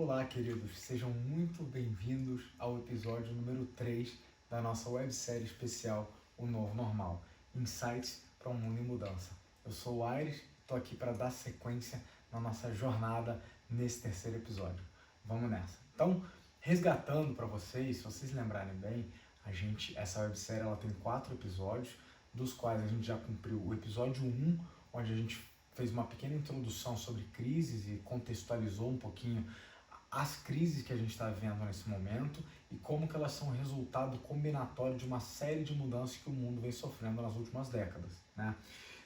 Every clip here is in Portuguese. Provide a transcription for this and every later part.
Olá, queridos, sejam muito bem-vindos ao episódio número 3 da nossa websérie especial O Novo Normal, Insights para um Mundo em Mudança. Eu sou o Aires, estou aqui para dar sequência na nossa jornada nesse terceiro episódio. Vamos nessa. Então, resgatando para vocês, se vocês lembrarem bem, essa websérie ela tem 4 episódios, dos quais a gente já cumpriu o episódio 1, onde a gente fez uma pequena introdução sobre crises e contextualizou um pouquinho as crises que a gente está vivendo nesse momento e como que elas são resultado combinatório de uma série de mudanças que o mundo vem sofrendo nas últimas décadas, né?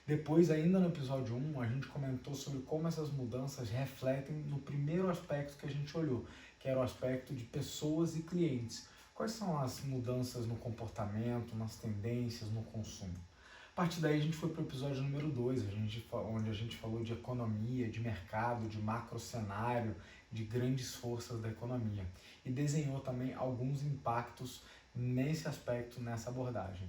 Depois, ainda no episódio 1, a gente comentou sobre como essas mudanças refletem no primeiro aspecto que a gente olhou, que era o aspecto de pessoas e clientes. Quais são as mudanças no comportamento, nas tendências, no consumo? A partir daí a gente foi para o episódio número 2, onde a gente falou de economia, de mercado, de macro cenário, de grandes forças da economia. E desenhou também alguns impactos nesse aspecto, nessa abordagem.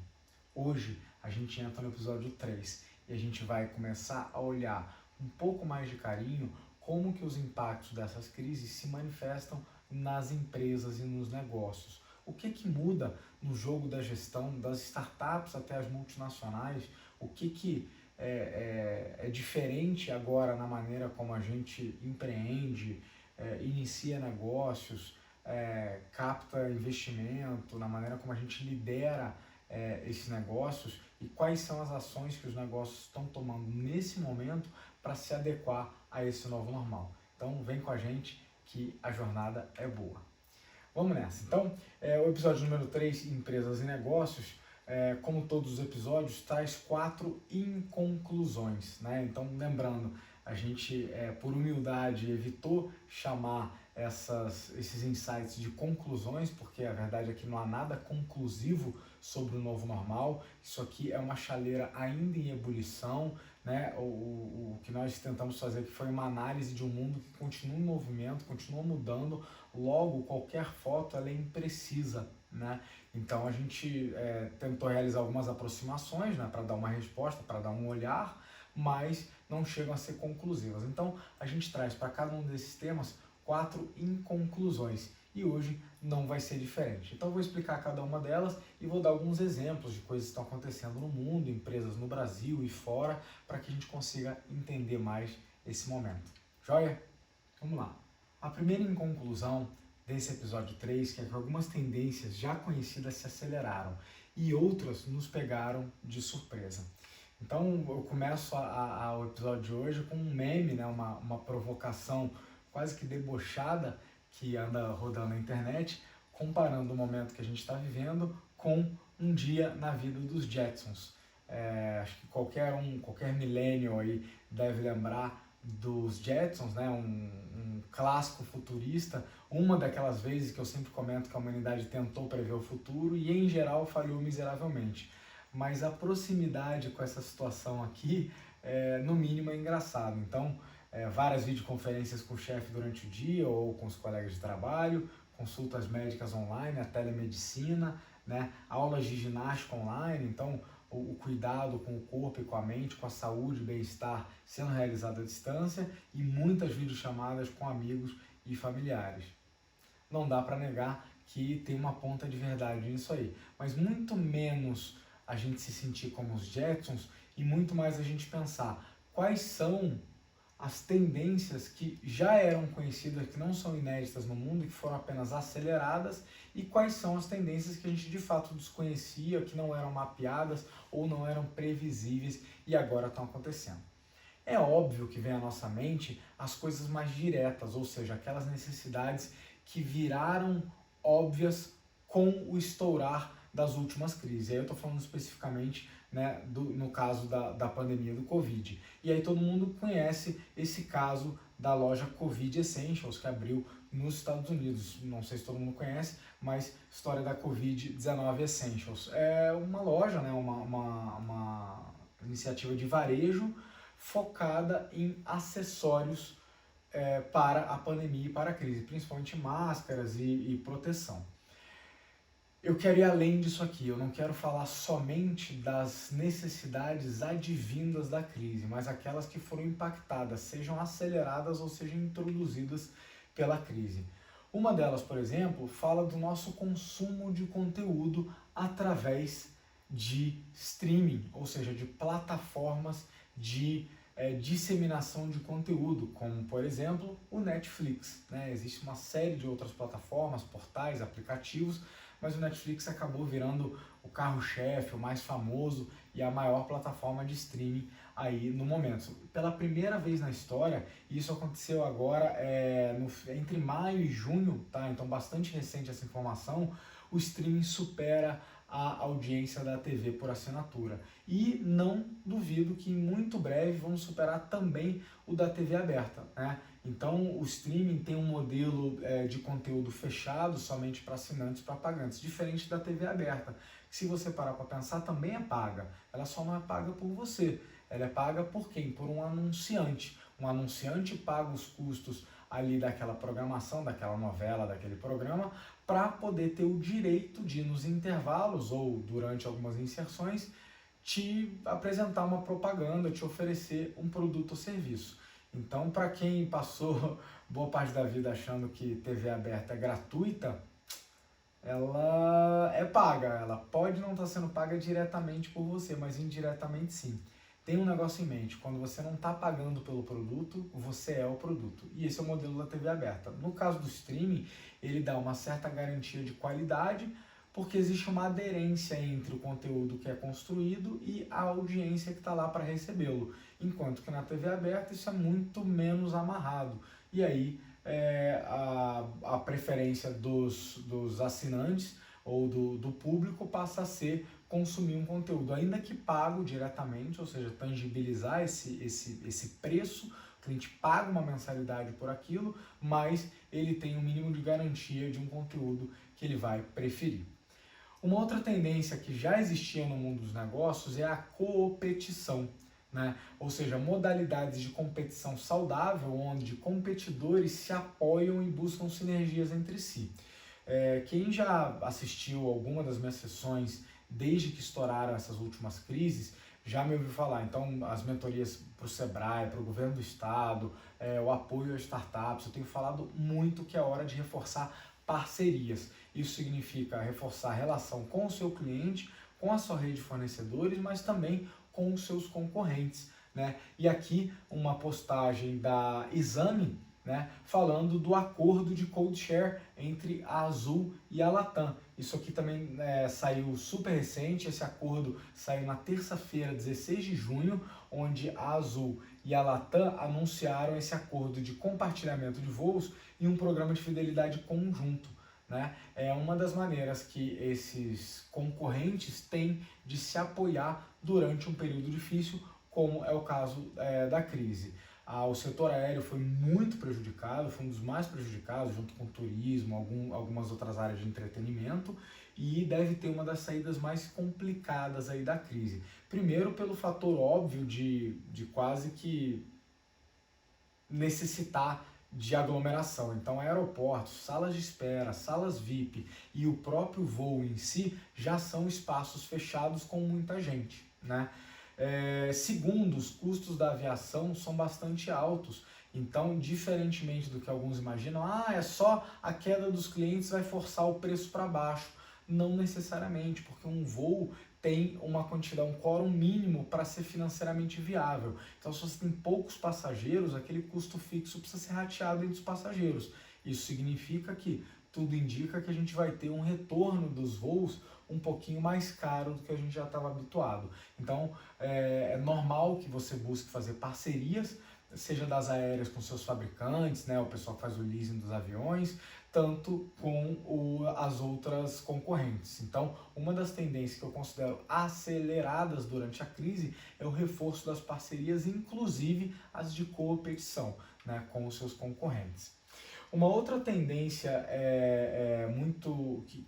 Hoje a gente entra no episódio 3 e a gente vai começar a olhar um pouco mais de carinho como que os impactos dessas crises se manifestam nas empresas e nos negócios. O que muda no jogo da gestão, das startups até as multinacionais? O que é diferente agora na maneira como a gente empreende, inicia negócios, capta investimento, na maneira como a gente lidera esses negócios e quais são as ações que os negócios estão tomando nesse momento para se adequar a esse novo normal. Então vem com a gente que a jornada é boa. Vamos nessa. Então, o episódio número 3, Empresas e Negócios, como todos os episódios, traz 4 inconclusões, né? Então, lembrando, a gente, por humildade, evitou chamar esses insights de conclusões, porque a verdade é que não há nada conclusivo sobre o novo normal. Isso aqui é uma chaleira ainda em ebulição, né? O que nós tentamos fazer aqui foi uma análise de um mundo que continua em movimento, continua mudando, logo qualquer foto ela é imprecisa, né? Então a gente tentou realizar algumas aproximações, né, para dar uma resposta, para dar um olhar, mas não chegam a ser conclusivas. Então a gente traz para cada um desses temas 4 inconclusões e hoje não vai ser diferente. Então eu vou explicar cada uma delas e vou dar alguns exemplos de coisas que estão acontecendo no mundo, empresas no Brasil e fora, para que a gente consiga entender mais esse momento. Joia? Vamos lá. A primeira inconclusão desse episódio 3 que é que algumas tendências já conhecidas se aceleraram e outras nos pegaram de surpresa. Então eu começo o episódio de hoje com um meme, né, uma provocação quase que debochada que anda rodando na internet, comparando o momento que a gente está vivendo com um dia na vida dos Jetsons. Acho que qualquer millennial aí deve lembrar dos Jetsons, né? Um clássico futurista, uma daquelas vezes que eu sempre comento que a humanidade tentou prever o futuro e em geral falhou miseravelmente. Mas a proximidade com essa situação aqui, no mínimo, é engraçado. Então, várias videoconferências com o chefe durante o dia ou com os colegas de trabalho, consultas médicas online, a telemedicina, né? Aulas de ginástica online, então o cuidado com o corpo e com a mente, com a saúde e bem-estar sendo realizado à distância e muitas videochamadas com amigos e familiares. Não dá para negar que tem uma ponta de verdade nisso aí, mas muito menos a gente se sentir como os Jetsons e muito mais a gente pensar quais são as tendências que já eram conhecidas, que não são inéditas no mundo e que foram apenas aceleradas, e quais são as tendências que a gente de fato desconhecia, que não eram mapeadas ou não eram previsíveis e agora estão acontecendo. É óbvio que vem à nossa mente as coisas mais diretas, ou seja, aquelas necessidades que viraram óbvias com o estourar das últimas crises. E aí eu estou falando especificamente, né, no caso da pandemia do Covid. E aí todo mundo conhece esse caso da loja Covid Essentials, que abriu nos Estados Unidos. Não sei se todo mundo conhece, mas história da Covid-19 Essentials. É uma loja, né, uma iniciativa de varejo focada em acessórios para a pandemia e para a crise, principalmente máscaras e proteção. Eu quero ir além disso aqui, eu não quero falar somente das necessidades advindas da crise, mas aquelas que foram impactadas, sejam aceleradas ou sejam introduzidas pela crise. Uma delas, por exemplo, fala do nosso consumo de conteúdo através de streaming, ou seja, de plataformas de disseminação de conteúdo, como, por exemplo, o Netflix, né? Existe uma série de outras plataformas, portais, aplicativos, mas o Netflix acabou virando o carro-chefe, o mais famoso e a maior plataforma de streaming aí no momento. Pela primeira vez na história, isso aconteceu agora entre maio e junho, tá? Então bastante recente essa informação, o streaming supera a audiência da TV por assinatura. E não duvido que em muito breve vamos superar também o da TV aberta, né? Então o streaming tem um modelo de conteúdo fechado somente para assinantes, para pagantes, diferente da TV aberta, que se você parar para pensar também é paga, ela só não é paga por você, ela é paga por quem? Por um anunciante. Um anunciante paga os custos ali daquela programação, daquela novela, daquele programa, para poder ter o direito de, nos intervalos ou durante algumas inserções, te apresentar uma propaganda, te oferecer um produto ou serviço. Então, para quem passou boa parte da vida achando que TV aberta é gratuita, ela é paga. Ela pode não estar sendo paga diretamente por você, mas indiretamente sim. Tem um negócio em mente, quando você não está pagando pelo produto, você é o produto. E esse é o modelo da TV aberta. No caso do streaming, ele dá uma certa garantia de qualidade, porque existe uma aderência entre o conteúdo que é construído e a audiência que está lá para recebê-lo. Enquanto que na TV aberta isso é muito menos amarrado. E aí a preferência dos assinantes ou do público passa a ser consumir um conteúdo, ainda que pago diretamente, ou seja, tangibilizar esse preço. O cliente paga uma mensalidade por aquilo, mas ele tem um mínimo de garantia de um conteúdo que ele vai preferir. Uma outra tendência que já existia no mundo dos negócios é a coopetição, né? Ou seja, modalidades de competição saudável, onde competidores se apoiam e buscam sinergias entre si. Quem já assistiu alguma das minhas sessões desde que estouraram essas últimas crises, já me ouviu falar. Então, as mentorias para o Sebrae, para o governo do estado, o apoio às startups, eu tenho falado muito que é hora de reforçar parcerias. Isso significa reforçar a relação com o seu cliente, com a sua rede de fornecedores, mas também com os seus concorrentes, né? E aqui uma postagem da Exame, né, falando do acordo de code share entre a Azul e a Latam. Isso aqui também saiu super recente, esse acordo saiu na terça-feira, 16 de junho, onde a Azul e a Latam anunciaram esse acordo de compartilhamento de voos em um programa de fidelidade conjunto, né? É uma das maneiras que esses concorrentes têm de se apoiar durante um período difícil, como é o caso da crise. O setor aéreo foi muito prejudicado, foi um dos mais prejudicados, junto com o turismo, algumas outras áreas de entretenimento, e deve ter uma das saídas mais complicadas aí da crise. Primeiro, pelo fator óbvio de quase que necessitar de aglomeração. Então, aeroportos, salas de espera, salas VIP e o próprio voo em si já são espaços fechados com muita gente, né? Segundo, os custos da aviação são bastante altos. Então, diferentemente do que alguns imaginam, é só a queda dos clientes vai forçar o preço para baixo. Não necessariamente, porque um voo tem uma quantidade, um quórum mínimo para ser financeiramente viável. Então, se você tem poucos passageiros, aquele custo fixo precisa ser rateado entre os passageiros. Isso significa que tudo indica que a gente vai ter um retorno dos voos um pouquinho mais caro do que a gente já estava habituado. Então, é normal que você busque fazer parcerias, seja das aéreas com seus fabricantes, né, o pessoal que faz o leasing dos aviões, tanto com as outras concorrentes. Então, uma das tendências que eu considero aceleradas durante a crise é o reforço das parcerias, inclusive as de competição, né, com os seus concorrentes. Uma outra tendência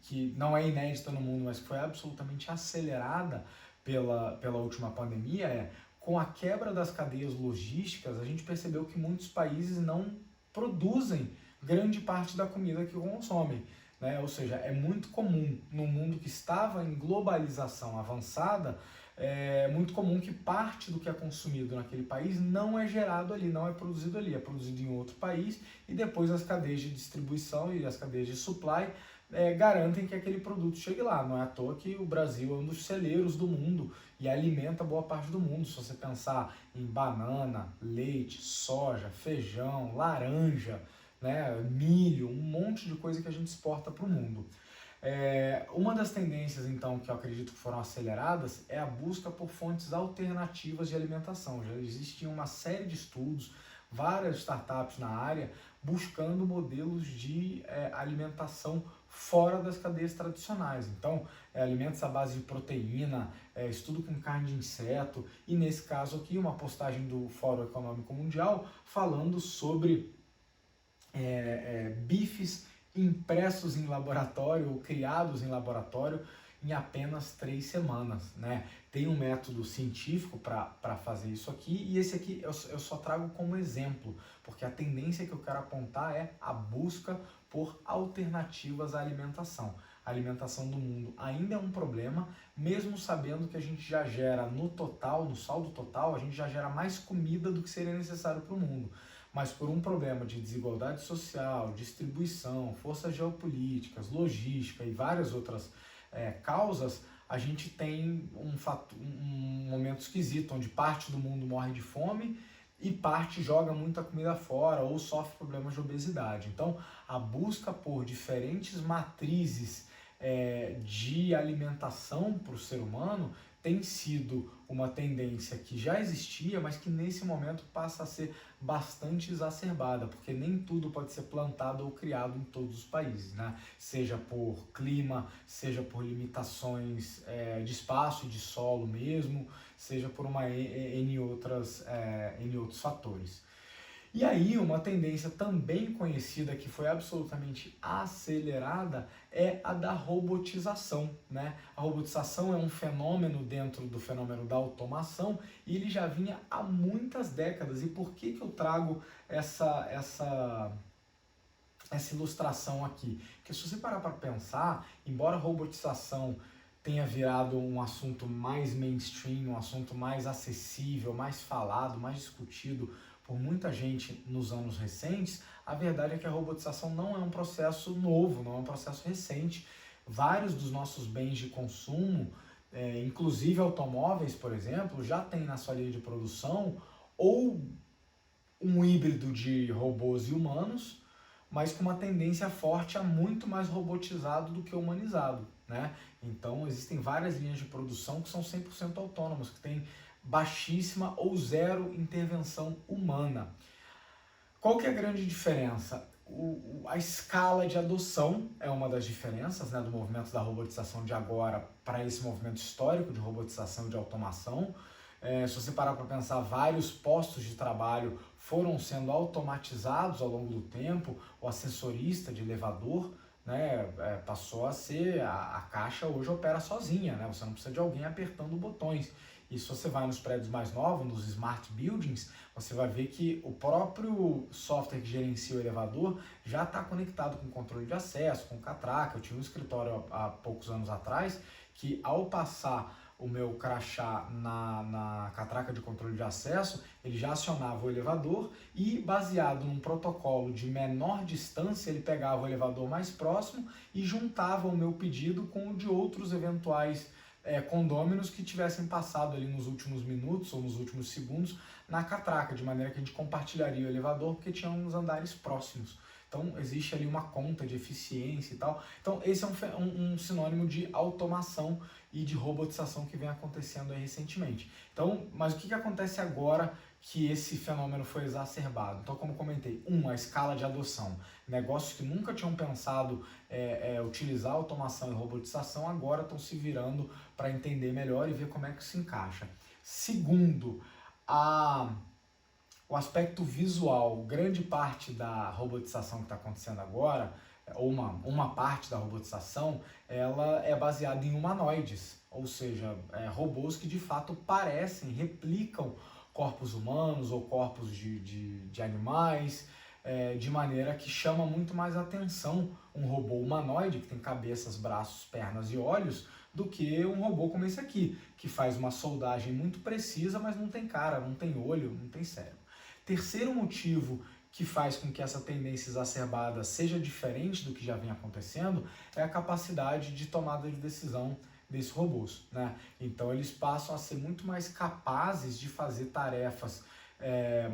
que não é inédita no mundo, mas que foi absolutamente acelerada pela última pandemia com a quebra das cadeias logísticas, a gente percebeu que muitos países não produzem grande parte da comida que consomem, né? Ou seja, é muito comum no mundo que estava em globalização avançada, é muito comum que parte do que é consumido naquele país não é gerado ali, não é produzido ali, é produzido em outro país e depois as cadeias de distribuição e as cadeias de supply garantem que aquele produto chegue lá. Não é à toa que o Brasil é um dos celeiros do mundo e alimenta boa parte do mundo. Se você pensar em banana, leite, soja, feijão, laranja, né, milho, um monte de coisa que a gente exporta para o mundo. Uma das tendências, então, que eu acredito que foram aceleradas é a busca por fontes alternativas de alimentação. Já existia uma série de estudos, várias startups na área, buscando modelos de alimentação fora das cadeias tradicionais. Então, alimentos à base de proteína, estudo com carne de inseto, e nesse caso aqui, uma postagem do Fórum Econômico Mundial falando sobre bifes impressos em laboratório ou criados em laboratório em apenas 3 semanas, né? Tem um método científico para fazer isso aqui, e esse aqui eu só trago como exemplo, porque a tendência que eu quero apontar é a busca por alternativas à alimentação. A alimentação do mundo ainda é um problema, mesmo sabendo que a gente já gera no total, no saldo total, a gente já gera mais comida do que seria necessário para o mundo. Mas por um problema de desigualdade social, distribuição, forças geopolíticas, logística e várias outras causas, a gente tem um momento esquisito, onde parte do mundo morre de fome e parte joga muita comida fora ou sofre problemas de obesidade. Então, a busca por diferentes matrizes de alimentação para o ser humano tem sido uma tendência que já existia, mas que nesse momento passa a ser bastante exacerbada, porque nem tudo pode ser plantado ou criado em todos os países, né? Seja por clima, seja por limitações de espaço e de solo mesmo, seja por N outros fatores. E aí, uma tendência também conhecida que foi absolutamente acelerada é a da robotização, né? A robotização é um fenômeno dentro do fenômeno da automação e ele já vinha há muitas décadas. E por que eu trago essa ilustração aqui? Porque se você parar para pensar, embora a robotização tenha virado um assunto mais mainstream, um assunto mais acessível, mais falado, mais discutido por muita gente nos anos recentes, a verdade é que a robotização não é um processo novo, não é um processo recente. Vários dos nossos bens de consumo, inclusive automóveis, por exemplo, já tem na sua linha de produção ou um híbrido de robôs e humanos, mas com uma tendência forte a muito mais robotizado do que humanizado, né? Então existem várias linhas de produção que são 100% autônomas, que têm baixíssima ou zero intervenção humana. Qual que é a grande diferença? A escala de adoção é uma das diferenças, né, do movimento da robotização de agora para esse movimento histórico de robotização e de automação. Se você parar para pensar, vários postos de trabalho foram sendo automatizados ao longo do tempo. O assessorista de elevador, né, passou a ser, a caixa hoje opera sozinha, né, você não precisa de alguém apertando botões. E se você vai nos prédios mais novos, nos smart buildings, você vai ver que o próprio software que gerencia o elevador já está conectado com controle de acesso, com catraca. Eu tive um escritório há poucos anos atrás que, ao passar o meu crachá na catraca de controle de acesso, ele já acionava o elevador e, baseado num protocolo de menor distância, ele pegava o elevador mais próximo e juntava o meu pedido com o de outros eventuais condôminos que tivessem passado ali nos últimos minutos ou nos últimos segundos na catraca, de maneira que a gente compartilharia o elevador porque tinha uns andares próximos. Então existe ali uma conta de eficiência e tal. Então esse é um sinônimo de automação e de robotização que vem acontecendo aí recentemente. Então, mas o que acontece agora que esse fenômeno foi exacerbado? Então, como comentei, a escala de adoção. Negócios que nunca tinham pensado utilizar automação e robotização agora estão se virando para entender melhor e ver como é que se encaixa. Segundo, o aspecto visual. Grande parte da robotização que está acontecendo agora, ou uma parte da robotização, ela é baseada em humanoides, ou seja, robôs que de fato parecem, replicam corpos humanos ou corpos de animais. de maneira que chama muito mais atenção um robô humanoide, que tem cabeças, braços, pernas e olhos, do que um robô como esse aqui, que faz uma soldagem muito precisa, mas não tem cara, não tem olho, não tem cérebro. Terceiro motivo que faz com que essa tendência exacerbada seja diferente do que já vem acontecendo é a capacidade de tomada de decisão desses robôs, né? Então eles passam a ser muito mais capazes de fazer tarefas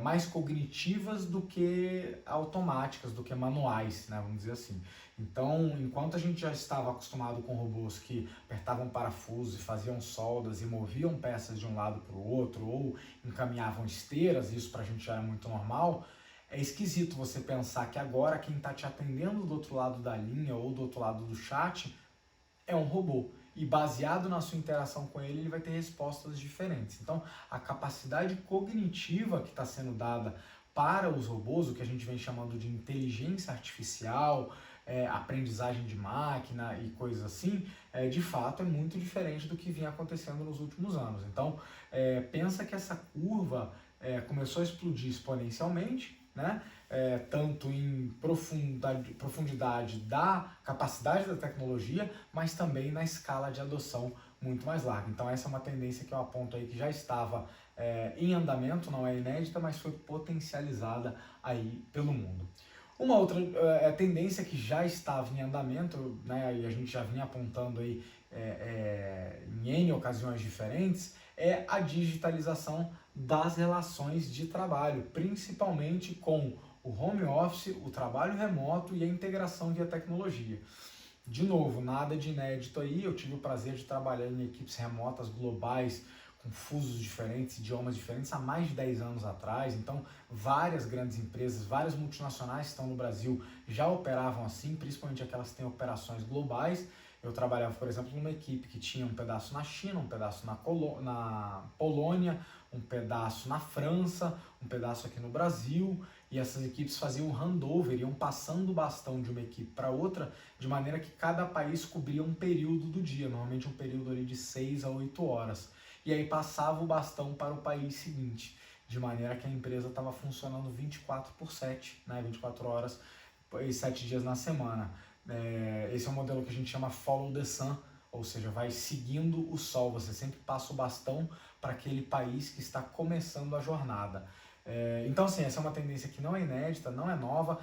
mais cognitivas do que automáticas, do que manuais, né? Vamos dizer assim. Então, enquanto a gente já estava acostumado com robôs que apertavam parafusos e faziam soldas e moviam peças de um lado para o outro ou encaminhavam esteiras, isso para a gente já era muito normal, é esquisito você pensar que agora quem está te atendendo do outro lado da linha ou do outro lado do chat é um robô. E baseado na sua interação com ele, ele vai ter respostas diferentes. Então, a capacidade cognitiva que está sendo dada para os robôs, o que a gente vem chamando de inteligência artificial, aprendizagem de máquina e coisas assim, de fato é muito diferente do que vinha acontecendo nos últimos anos. Então, pensa que essa curva começou a explodir exponencialmente, né? Tanto em profundidade da capacidade da tecnologia, mas também na escala de adoção muito mais larga. Então essa é uma tendência que eu aponto aí que já estava em andamento, não é inédita, mas foi potencializada aí pelo mundo. Uma outra tendência que já estava em andamento, né, e a gente já vinha apontando aí em N ocasiões diferentes, é a digitalização das relações de trabalho, principalmente com o home office, o trabalho remoto e a integração via tecnologia. De novo, nada de inédito aí, eu tive o prazer de trabalhar em equipes remotas globais, com fusos diferentes, idiomas diferentes, há mais de 10 anos atrás. Então, várias grandes empresas, várias multinacionais que estão no Brasil já operavam assim, principalmente aquelas que têm operações globais. Eu trabalhava, por exemplo, numa equipe que tinha um pedaço na China, um pedaço na Polônia, um pedaço na França, um pedaço aqui no Brasil, e essas equipes faziam um handover, iam passando o bastão de uma equipe para outra, de maneira que cada país cobria um período do dia, normalmente um período ali de 6 a 8 horas. E aí passava o bastão para o país seguinte, de maneira que a empresa estava funcionando 24/7, né, 24 horas e 7 dias na semana. Esse é um modelo que a gente chama Follow the Sun, ou seja, vai seguindo o sol, você sempre passa o bastão para aquele país que está começando a jornada. Então, assim, essa é uma tendência que não é inédita, não é nova,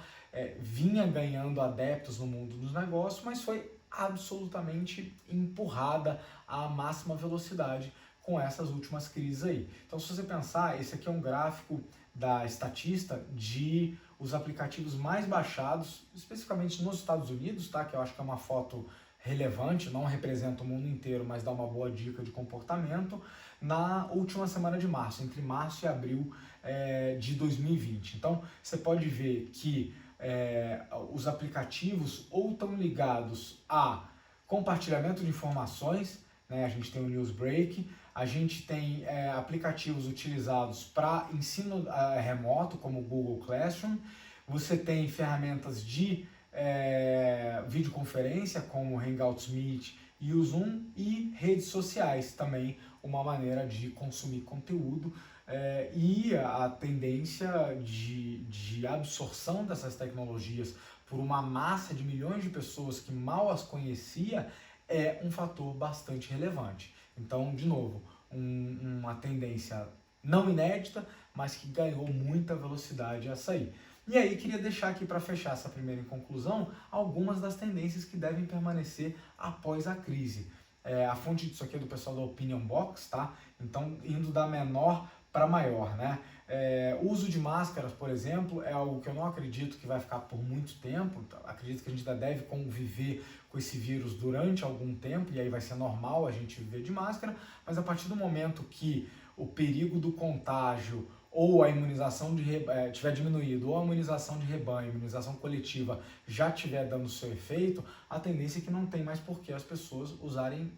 vinha ganhando adeptos no mundo dos negócios, mas foi absolutamente empurrada à máxima velocidade com essas últimas crises aí. Então, se você pensar, esse aqui é um gráfico da Statista de os aplicativos mais baixados, especificamente nos Estados Unidos, tá? Que eu acho que é uma foto relevante, não representa o mundo inteiro, mas dá uma boa dica de comportamento, na última semana de março, entre março e abril de 2020. Então, você pode ver que os aplicativos ou estão ligados a compartilhamento de informações, né? A gente tem o Newsbreak, a gente tem aplicativos utilizados para ensino remoto, como o Google Classroom, você tem ferramentas de videoconferência, como o Hangouts Meet e o Zoom, e redes sociais também, uma maneira de consumir conteúdo, e a tendência de absorção dessas tecnologias por uma massa de milhões de pessoas que mal as conhecia é um fator bastante relevante. Então, de novo, uma tendência não inédita, mas que ganhou muita velocidade a sair. E aí, queria deixar aqui para fechar essa primeira conclusão, algumas das tendências que devem permanecer após a crise. A fonte disso aqui é do pessoal da Opinion Box, tá? Então, indo da menor para maior, né? O uso de máscaras, por exemplo, é algo que eu não acredito que vai ficar por muito tempo. Acredito que a gente ainda deve conviver com esse vírus durante algum tempo, e aí vai ser normal a gente viver de máscara, mas a partir do momento que o perigo do contágio ou a imunização tiver diminuído, ou a imunização de rebanho, a imunização coletiva já tiver dando seu efeito, a tendência é que não tem mais por que as pessoas usarem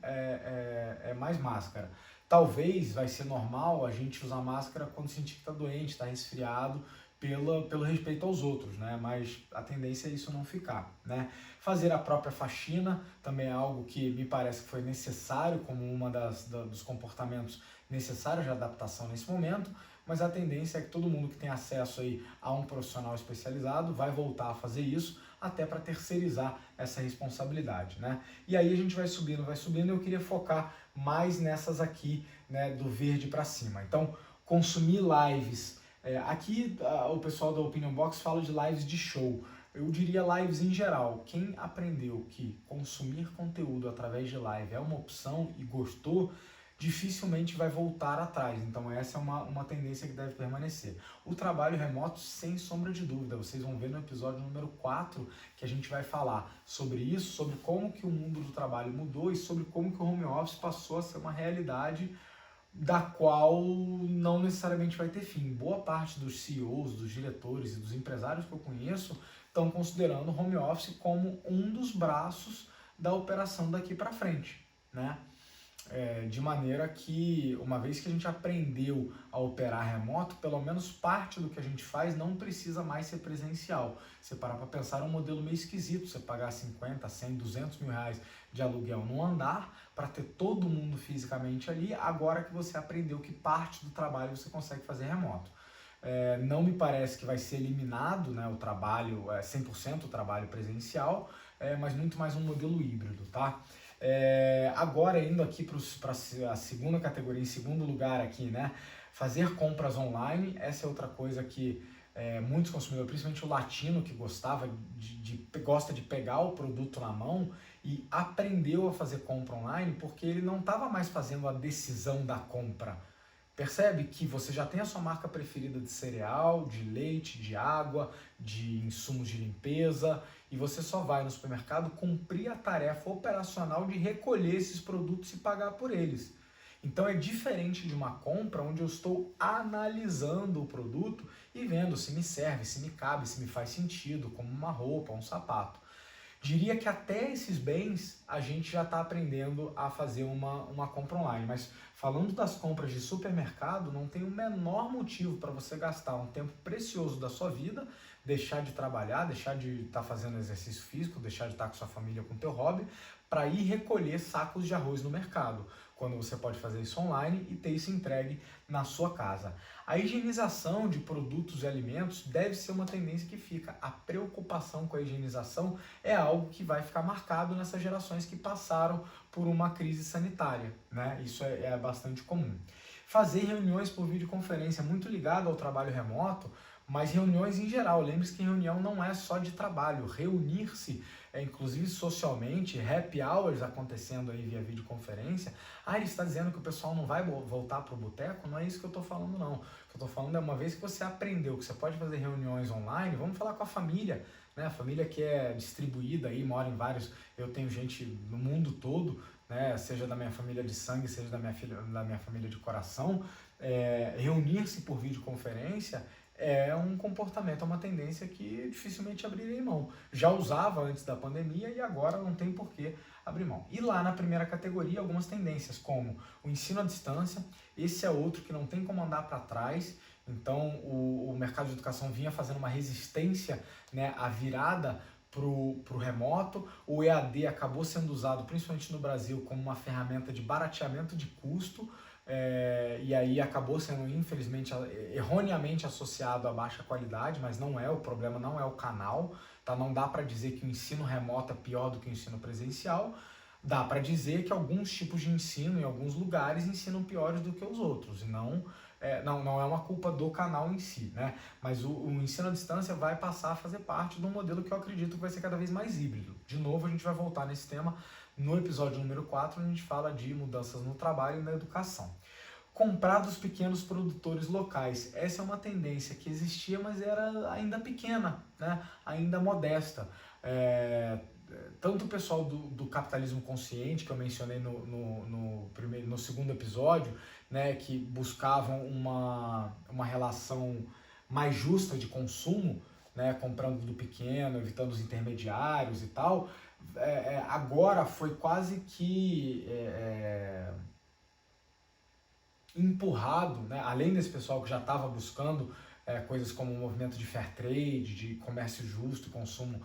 mais máscara. Talvez vai ser normal a gente usar máscara quando sentir que está doente, está resfriado, pelo respeito aos outros, né? Mas a tendência é isso não ficar, né? Fazer a própria faxina também é algo que me parece que foi necessário como dos comportamentos necessários de adaptação nesse momento. mas a tendência é que todo mundo que tem acesso aí a um profissional especializado vai voltar a fazer isso, até para terceirizar essa responsabilidade, né? E aí a gente vai subindo, e eu queria focar mais nessas aqui, né, do verde para cima. Então, consumir lives. Aqui o pessoal da Opinion Box fala de lives de show. Eu diria lives em geral. Quem aprendeu que consumir conteúdo através de live é uma opção e gostou, dificilmente vai voltar atrás. Então essa é uma tendência que deve permanecer. O trabalho remoto, sem sombra de dúvida, vocês vão ver no episódio número 4 que a gente vai falar sobre isso, sobre como que o mundo do trabalho mudou e sobre como que o home office passou a ser uma realidade da qual não necessariamente vai ter fim. Boa parte dos CEOs, dos diretores e dos empresários que eu conheço estão considerando o home office como um dos braços da operação daqui para frente, né? De maneira que, uma vez que a gente aprendeu a operar remoto, pelo menos parte do que a gente faz não precisa mais ser presencial. Você parar para pensar, é um modelo meio esquisito, você pagar 50, 100, 200 mil reais de aluguel num andar para ter todo mundo fisicamente ali, agora que você aprendeu que parte do trabalho você consegue fazer remoto. Não me parece que vai ser eliminado, né, o trabalho, 100% o trabalho presencial, mas muito mais um modelo híbrido, tá? Agora indo aqui para a segunda categoria, em segundo lugar aqui, né? Fazer compras online, essa é outra coisa que muitos consumidores, principalmente o latino que gosta de pegar o produto na mão e aprendeu a fazer compra online porque ele não estava mais fazendo a decisão da compra. Percebe que você já tem a sua marca preferida de cereal, de leite, de água, de insumos de limpeza e você só vai no supermercado cumprir a tarefa operacional de recolher esses produtos e pagar por eles. Então é diferente de uma compra onde eu estou analisando o produto e vendo se me serve, se me cabe, se me faz sentido, como uma roupa, um sapato. Diria que até esses bens a gente já está aprendendo a fazer uma compra online, mas falando das compras de supermercado, não tem o menor motivo para você gastar um tempo precioso da sua vida, deixar de trabalhar, deixar de estar fazendo exercício físico, deixar de estar com sua família, com o teu hobby, para ir recolher sacos de arroz no mercado, quando você pode fazer isso online e ter isso entregue na sua casa. A higienização de produtos e alimentos deve ser uma tendência que fica. A preocupação com a higienização é algo que vai ficar marcado nessas gerações que passaram por uma crise sanitária, né? Isso é bastante comum. Fazer reuniões por videoconferência, muito ligado ao trabalho remoto, mas reuniões em geral. Lembre-se que reunião não é só de trabalho. Reunir-se, inclusive socialmente, happy hours acontecendo aí via videoconferência. Ele está dizendo que o pessoal não vai voltar para o boteco? Não é isso que eu estou falando, não. O que eu estou falando é uma vez que você aprendeu que você pode fazer reuniões online, vamos falar com a família, né? A família que é distribuída aí, mora em vários... Eu tenho gente no mundo todo, né? Seja da minha família de sangue, seja da minha família de coração. Reunir-se por videoconferência é um comportamento, é uma tendência que dificilmente abrirei mão. Já usava antes da pandemia e agora não tem por que abrir mão. E lá na primeira categoria, algumas tendências, como o ensino à distância. Esse é outro que não tem como andar para trás. Então, o mercado de educação vinha fazendo uma resistência, né, à virada para o remoto. O EAD acabou sendo usado, principalmente no Brasil, como uma ferramenta de barateamento de custo, e aí acabou sendo, infelizmente, erroneamente associado a baixa qualidade, mas não é, o problema não é o canal, tá? Não dá para dizer que o ensino remoto é pior do que o ensino presencial, dá para dizer que alguns tipos de ensino em alguns lugares ensinam piores do que os outros, e não é uma culpa do canal em si, né? Mas o ensino à distância vai passar a fazer parte de um modelo que eu acredito que vai ser cada vez mais híbrido. De novo, a gente vai voltar nesse tema no episódio número 4, a gente fala de mudanças no trabalho e na educação. Comprar dos pequenos produtores locais. Essa é uma tendência que existia, mas era ainda pequena, né? Ainda modesta. Tanto o pessoal do capitalismo consciente, que eu mencionei no segundo episódio, né, que buscavam uma relação mais justa de consumo, né, comprando do pequeno, evitando os intermediários e tal, agora foi quase que empurrado, né, além desse pessoal que já estava buscando coisas como o movimento de fair trade, de comércio justo e consumo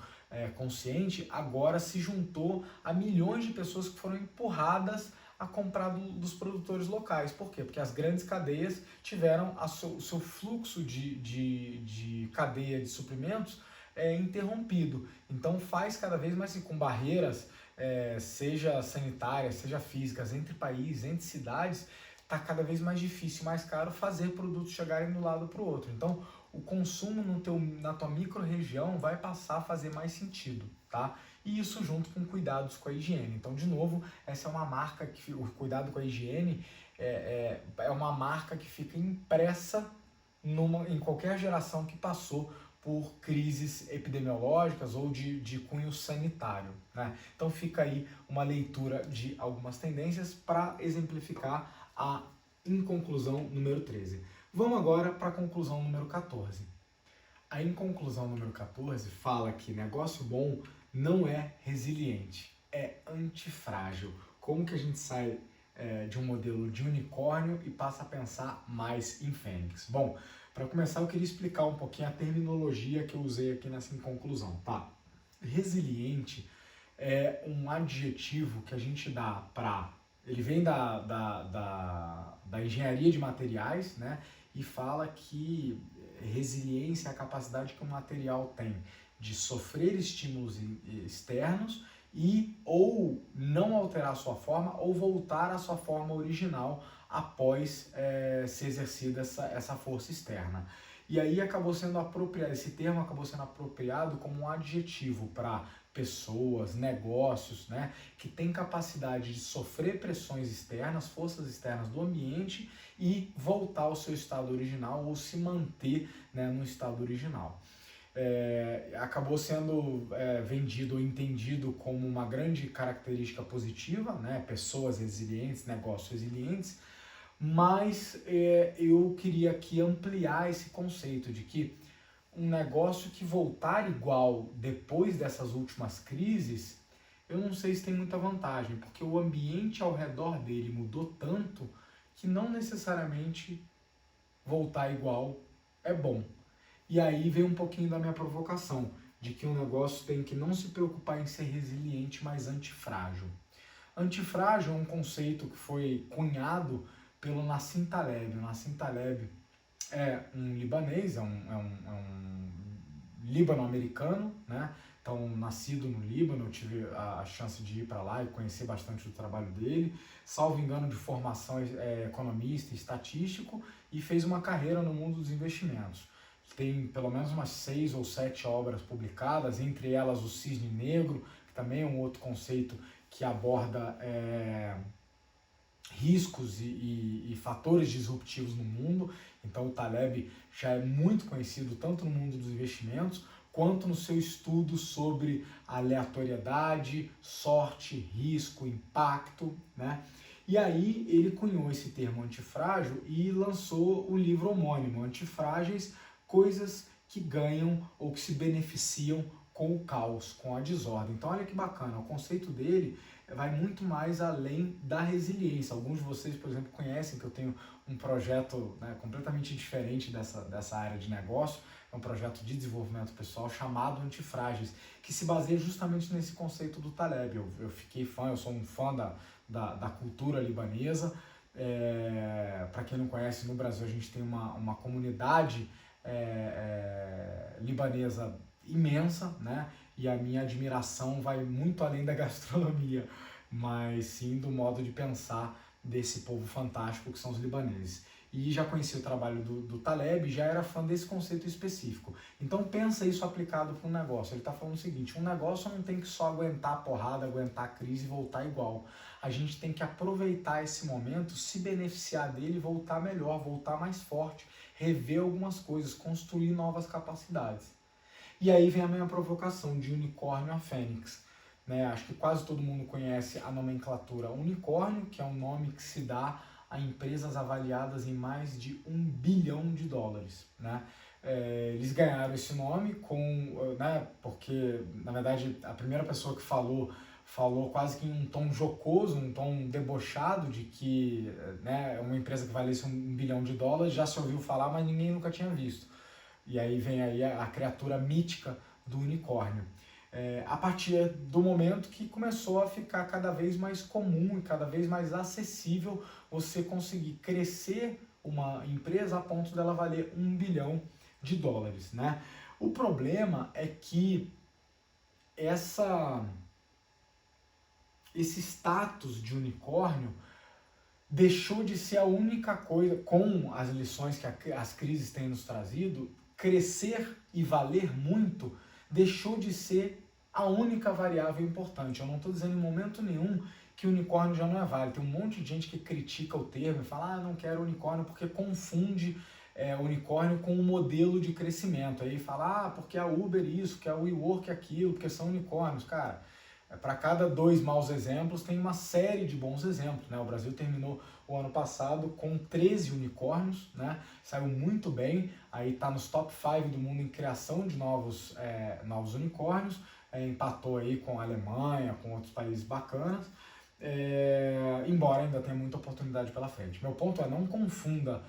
consciente, agora se juntou a milhões de pessoas que foram empurradas a comprar dos produtores locais. Por quê? Porque as grandes cadeias tiveram o seu fluxo de cadeia de suprimentos interrompido. Então faz cada vez mais com barreiras, seja sanitárias, seja físicas, entre países, entre cidades, está cada vez mais difícil, mais caro fazer produtos chegarem de um lado para o outro. Então o consumo na tua micro-região vai passar a fazer mais sentido, tá? E isso junto com cuidados com a higiene. Então, de novo, essa é uma marca que o cuidado com a higiene é uma marca que fica impressa em qualquer geração que passou por crises epidemiológicas ou de cunho sanitário, né? Então fica aí uma leitura de algumas tendências para exemplificar a inconclusão número 13. Vamos agora para a conclusão número 14. A inconclusão número 14 fala que negócio bom não é resiliente, é antifrágil. Como que a gente sai de um modelo de unicórnio e passa a pensar mais em fênix? Bom, para começar eu queria explicar um pouquinho a terminologia que eu usei aqui nessa inconclusão, tá? Resiliente é um adjetivo que a gente dá para... Ele vem da engenharia de materiais, né? E fala que resiliência é a capacidade que um material tem de sofrer estímulos externos e ou não alterar a sua forma ou voltar à sua forma original após ser exercida essa força externa. E aí acabou sendo apropriado, esse termo acabou sendo apropriado como um adjetivo para pessoas, negócios, né, que têm capacidade de sofrer pressões externas, forças externas do ambiente e voltar ao seu estado original ou se manter, né, no estado original. Acabou sendo vendido ou entendido como uma grande característica positiva, né, pessoas resilientes, negócios resilientes, mas eu queria aqui ampliar esse conceito de que um negócio que voltar igual depois dessas últimas crises, eu não sei se tem muita vantagem, porque o ambiente ao redor dele mudou tanto que não necessariamente voltar igual é bom. E aí vem um pouquinho da minha provocação, de que um negócio tem que não se preocupar em ser resiliente, mas antifrágil. Antifrágil é um conceito que foi cunhado pelo Nassim Taleb. O Nassim Taleb é um libanês, é um líbano-americano, né? Então, nascido no Líbano, eu tive a chance de ir para lá e conhecer bastante do trabalho dele. Salvo engano, de formação economista e estatístico, e fez uma carreira no mundo dos investimentos. Tem pelo menos umas 6 ou 7 obras publicadas, entre elas o Cisne Negro, que também é um outro conceito que aborda riscos e fatores disruptivos no mundo. Então o Taleb já é muito conhecido tanto no mundo dos investimentos quanto no seu estudo sobre aleatoriedade, sorte, risco, impacto, né? E aí ele cunhou esse termo antifrágil e lançou o livro homônimo, Antifrágeis, coisas que ganham ou que se beneficiam com o caos, com a desordem. Então olha que bacana, o conceito dele vai muito mais além da resiliência. Alguns de vocês, por exemplo, conhecem que eu tenho um projeto, né, completamente diferente dessa área de negócio, é um projeto de desenvolvimento pessoal chamado Antifrágeis, que se baseia justamente nesse conceito do Taleb. Eu fiquei fã, eu sou um fã da cultura libanesa. Para quem não conhece, no Brasil a gente tem uma comunidade libanesa imensa, né? E a minha admiração vai muito além da gastronomia, mas sim do modo de pensar desse povo fantástico que são os libaneses. E já conheci o trabalho do Taleb e já era fã desse conceito específico. Então pensa isso aplicado para um negócio. Ele está falando o seguinte, um negócio não tem que só aguentar a porrada, aguentar a crise e voltar igual. A gente tem que aproveitar esse momento, se beneficiar dele, voltar melhor, voltar mais forte, rever algumas coisas, construir novas capacidades. E aí vem a minha provocação de unicórnio a fênix. Né? Acho que quase todo mundo conhece a nomenclatura unicórnio, que é um nome que se dá a empresas avaliadas em mais de $1 bilhão. Né? Eles ganharam esse nome porque, na verdade, a primeira pessoa que falou quase que em um tom jocoso, um tom debochado de que, né, uma empresa que valesse $1 bilhão já se ouviu falar, mas ninguém nunca tinha visto. E aí vem aí a criatura mítica do unicórnio. a partir do momento que começou a ficar cada vez mais comum e cada vez mais acessível você conseguir crescer uma empresa a ponto dela valer $1 bilhão, né? O problema é que esse status de unicórnio deixou de ser a única coisa, com as lições que as crises têm nos trazido, crescer e valer muito deixou de ser a única variável importante. Eu não estou dizendo em momento nenhum que unicórnio já não é válido. Tem um monte de gente que critica o termo e fala, não quero unicórnio porque confunde unicórnio com um modelo de crescimento. Aí fala, porque a Uber isso, que a WeWork aquilo, porque são unicórnios. Cara, para cada 2 maus exemplos tem uma série de bons exemplos, né? O Brasil terminou o ano passado com 13 unicórnios, né? Saiu muito bem, aí está nos top 5 do mundo em criação de novos unicórnios, empatou aí com a Alemanha, com outros países bacanas, embora ainda tenha muita oportunidade pela frente. Meu ponto é, não confunda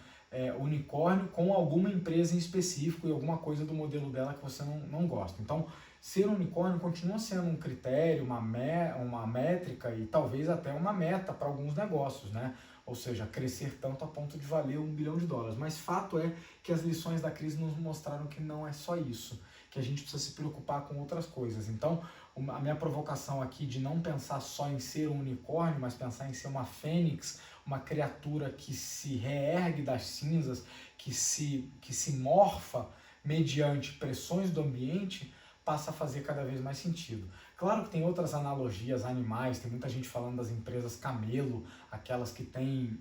unicórnio com alguma empresa em específico e alguma coisa do modelo dela que você não gosta. Então, ser unicórnio continua sendo um critério, uma métrica e talvez até uma meta para alguns negócios, né? Ou seja, crescer tanto a ponto de valer $1 bilhão. Mas fato é que as lições da crise nos mostraram que não é só isso, que a gente precisa se preocupar com outras coisas. Então, a minha provocação aqui de não pensar só em ser um unicórnio, mas pensar em ser uma fênix, uma criatura que se reergue das cinzas, que se morfa mediante pressões do ambiente, passa a fazer cada vez mais sentido. Claro que tem outras analogias animais, tem muita gente falando das empresas camelo, aquelas que têm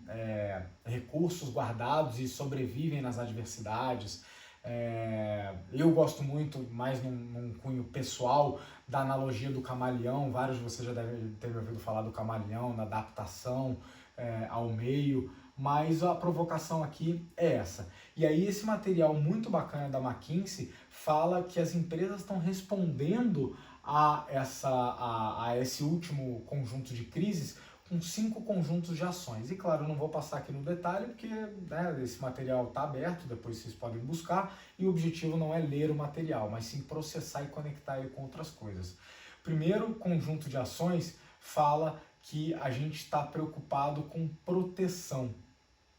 recursos guardados e sobrevivem nas adversidades. Eu gosto muito, mais num cunho pessoal, da analogia do camaleão. Vários de vocês já devem ter ouvido falar do camaleão, da adaptação ao meio, mas a provocação aqui é essa. E aí esse material muito bacana da McKinsey fala que as empresas estão respondendo a esse último conjunto de crises com 5 conjuntos de ações. E claro, eu não vou passar aqui no detalhe, porque esse material está aberto, depois vocês podem buscar, e o objetivo não é ler o material, mas sim processar e conectar ele com outras coisas. Primeiro conjunto de ações fala que a gente está preocupado com proteção,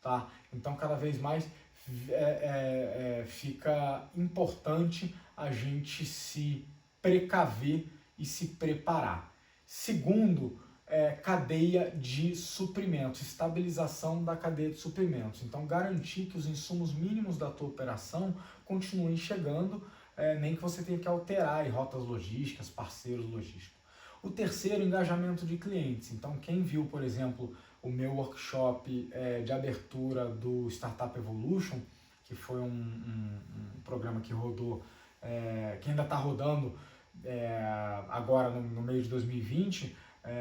tá? Então, cada vez mais fica importante a gente se precaver e se preparar. Segundo, cadeia de suprimentos, estabilização da cadeia de suprimentos. Então, garantir que os insumos mínimos da tua operação continuem chegando, nem que você tenha que alterar rotas logísticas, parceiros logísticos. O terceiro, engajamento de clientes. Então, quem viu, por exemplo, o meu workshop de abertura do Startup Evolution, que foi um programa que rodou, que ainda está rodando agora no meio de 2020,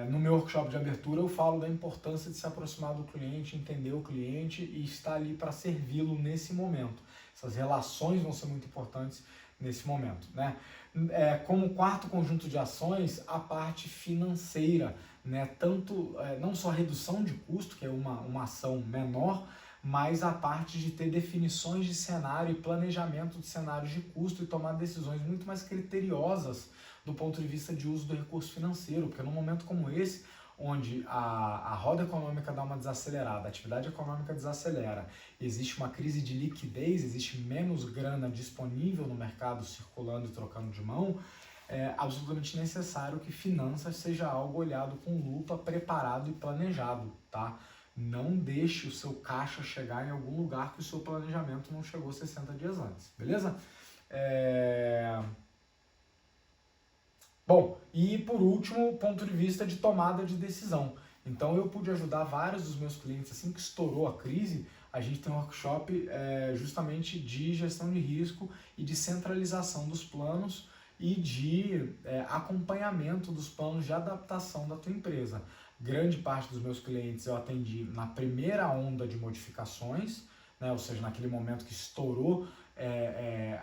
no meu workshop de abertura eu falo da importância de se aproximar do cliente, entender o cliente e estar ali para servi-lo nesse momento. Essas relações vão ser muito importantes nesse momento, né? Como quarto conjunto de ações, a parte financeira, né? Tanto, não só a redução de custo, que é uma ação menor, mas a parte de ter definições de cenário e planejamento de cenários de custo e tomar decisões muito mais criteriosas do ponto de vista de uso do recurso financeiro, porque num momento como esse, onde a roda econômica dá uma desacelerada, a atividade econômica desacelera, existe uma crise de liquidez, existe menos grana disponível no mercado circulando e trocando de mão, é absolutamente necessário que finanças seja algo olhado com lupa, preparado e planejado, tá? Não deixe o seu caixa chegar em algum lugar que o seu planejamento não chegou 60 dias antes, beleza? Bom, e por último, ponto de vista de tomada de decisão. Então eu pude ajudar vários dos meus clientes, assim que estourou a crise, a gente tem um workshop justamente de gestão de risco e de centralização dos planos e de acompanhamento dos planos de adaptação da tua empresa. Grande parte dos meus clientes eu atendi na primeira onda de modificações, né, ou seja, naquele momento que estourou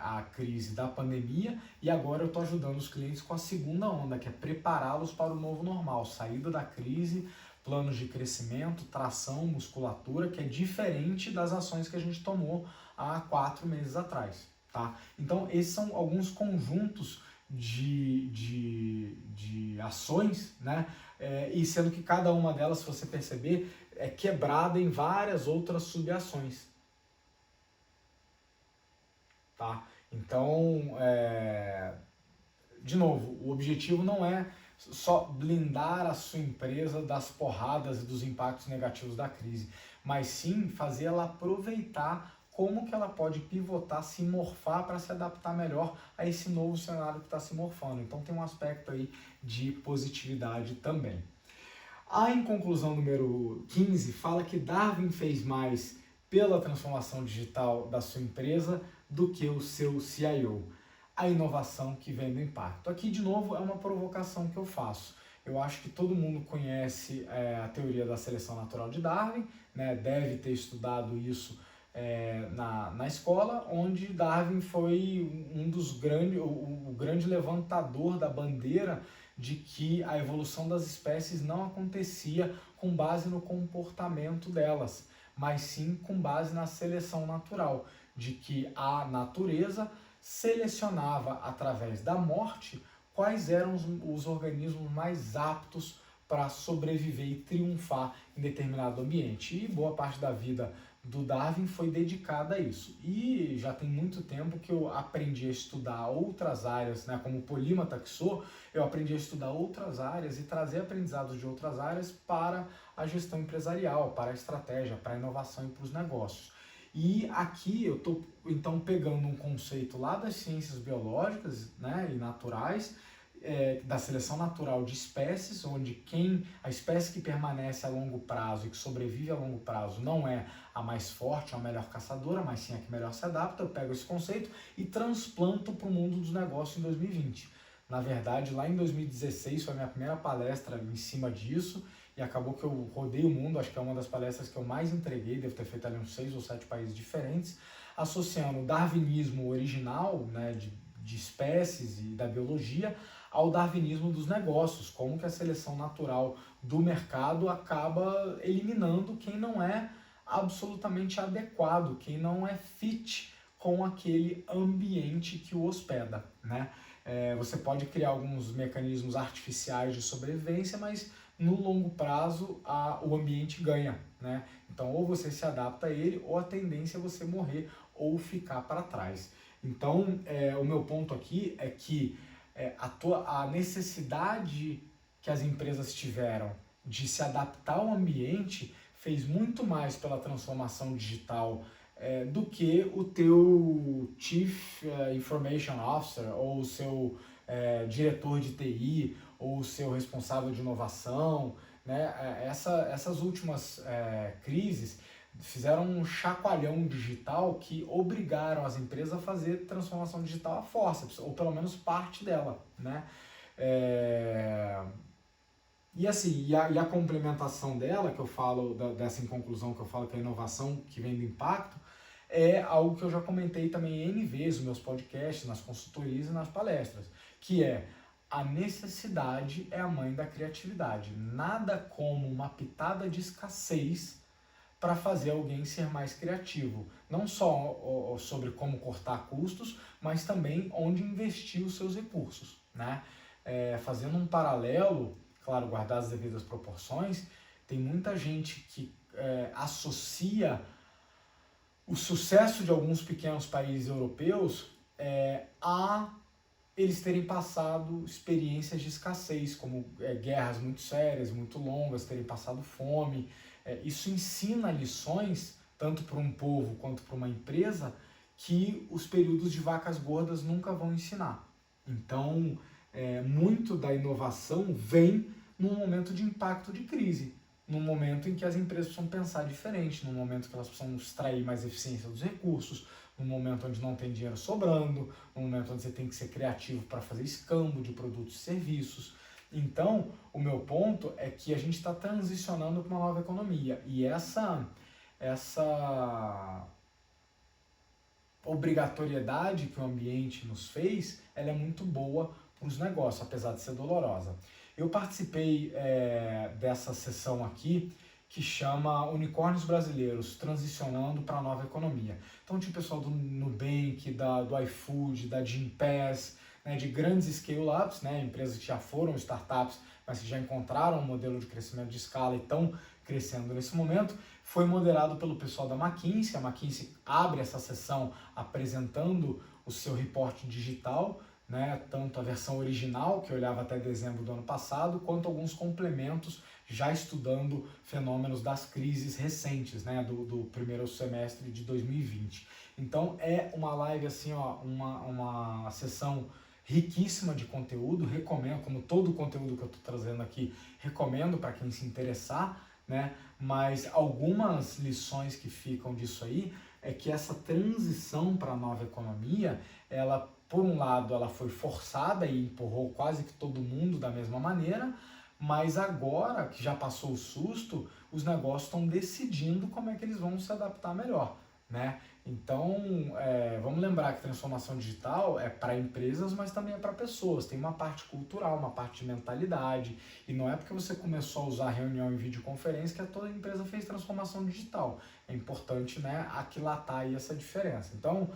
a crise da pandemia, e agora eu estou ajudando os clientes com a segunda onda, que é prepará-los para o novo normal, saída da crise, planos de crescimento, tração, musculatura, que é diferente das ações que a gente tomou há 4 meses atrás, tá? Então esses são alguns conjuntos de ações, né? E sendo que cada uma delas, se você perceber, é quebrada em várias outras subações. Tá? Então, de novo, o objetivo não é só blindar a sua empresa das porradas e dos impactos negativos da crise, mas sim fazer ela aproveitar como que ela pode pivotar, se morfar para se adaptar melhor a esse novo cenário que está se morfando. Então tem um aspecto aí de positividade também. A em conclusão número 15 fala que Darwin fez mais pela transformação digital da sua empresa do que o seu CIO. A inovação que vem do impacto. Aqui, de novo, é uma provocação que eu faço. Eu acho que todo mundo conhece a teoria da seleção natural de Darwin, né? Deve ter estudado isso na escola, onde Darwin foi um dos grandes, o grande levantador da bandeira de que a evolução das espécies não acontecia com base no comportamento delas, mas sim com base na seleção natural, de que a natureza selecionava através da morte quais eram os organismos mais aptos para sobreviver e triunfar em determinado ambiente. E boa parte da vida do Darwin foi dedicada a isso. E já tem muito tempo que eu aprendi a estudar outras áreas, né, como polímata que sou, eu aprendi a estudar outras áreas e trazer aprendizados de outras áreas para a gestão empresarial, para a estratégia, para a inovação e para os negócios. E aqui eu estou então pegando um conceito lá das ciências biológicas, né, e naturais, da seleção natural de espécies, onde a espécie que permanece a longo prazo e que sobrevive a longo prazo não é a mais forte, a melhor caçadora, mas sim a que melhor se adapta. Eu pego esse conceito e transplanto para o mundo dos negócios em 2020. Na verdade, lá em 2016 foi a minha primeira palestra em cima disso e acabou que eu rodei o mundo, acho que é uma das palestras que eu mais entreguei, devo ter feito ali uns 6 ou 7 países diferentes, associando o darwinismo original, né, de espécies e da biologia, ao darwinismo dos negócios, como que a seleção natural do mercado acaba eliminando quem não é absolutamente adequado, quem não é fit com aquele ambiente que o hospeda, né? Você pode criar alguns mecanismos artificiais de sobrevivência, mas no longo prazo o ambiente ganha, né? Então ou você se adapta a ele ou a tendência é você morrer ou ficar para trás. Então o meu ponto aqui é que a necessidade que as empresas tiveram de se adaptar ao ambiente fez muito mais pela transformação digital do que o teu Chief Information Officer ou o seu diretor de TI ou o seu responsável de inovação, né? Essas últimas crises fizeram um chacoalhão digital que obrigaram as empresas a fazer transformação digital à forceps, ou pelo menos parte dela, né? E assim, e a complementação dela, que eu falo, dessa em conclusão que eu falo que é a inovação que vem do impacto, é algo que eu já comentei também N vezes nos meus podcasts, nas consultorias e nas palestras, que é a necessidade é a mãe da criatividade. Nada como uma pitada de escassez para fazer alguém ser mais criativo. Não só sobre como cortar custos, mas também onde investir os seus recursos, né? Fazendo um paralelo, claro, guardar as devidas proporções, tem muita gente que associa o sucesso de alguns pequenos países europeus a eles terem passado experiências de escassez, como guerras muito sérias, muito longas, terem passado fome. Isso ensina lições, tanto para um povo quanto para uma empresa, que os períodos de vacas gordas nunca vão ensinar. Então, muito da inovação vem num momento de impacto de crise, num momento em que as empresas precisam pensar diferente, num momento que elas precisam extrair mais eficiência dos recursos, num momento onde não tem dinheiro sobrando, num momento onde você tem que ser criativo para fazer escambo de produtos e serviços. Então, o meu ponto é que a gente está transicionando para uma nova economia e essa obrigatoriedade que o ambiente nos fez, ela é muito boa para os negócios, apesar de ser dolorosa. Eu participei dessa sessão aqui que chama Unicórnios Brasileiros, Transicionando para a Nova Economia. Então tinha o pessoal do Nubank, do iFood, da Gympass, né, de grandes scale-ups, né, empresas que já foram startups, mas que já encontraram um modelo de crescimento de escala e estão crescendo nesse momento, foi moderado pelo pessoal da McKinsey. A McKinsey abre essa sessão apresentando o seu reporte digital, né, tanto a versão original, que olhava até dezembro do ano passado, quanto alguns complementos, já estudando fenômenos das crises recentes, né, do primeiro semestre de 2020. Então é uma live assim, ó, uma sessão riquíssima de conteúdo, recomendo, como todo o conteúdo que eu estou trazendo aqui, recomendo para quem se interessar, né? Mas algumas lições que ficam disso aí é que essa transição para a nova economia, ela, por um lado, ela foi forçada e empurrou quase que todo mundo da mesma maneira, mas agora que já passou o susto, os negócios estão decidindo como é que eles vão se adaptar melhor, né? Então, vamos lembrar que transformação digital é para empresas, mas também é para pessoas. Tem uma parte cultural, uma parte de mentalidade. E não é porque você começou a usar reunião em videoconferência que toda empresa fez transformação digital. É importante, né, aquilatar aí essa diferença. Então,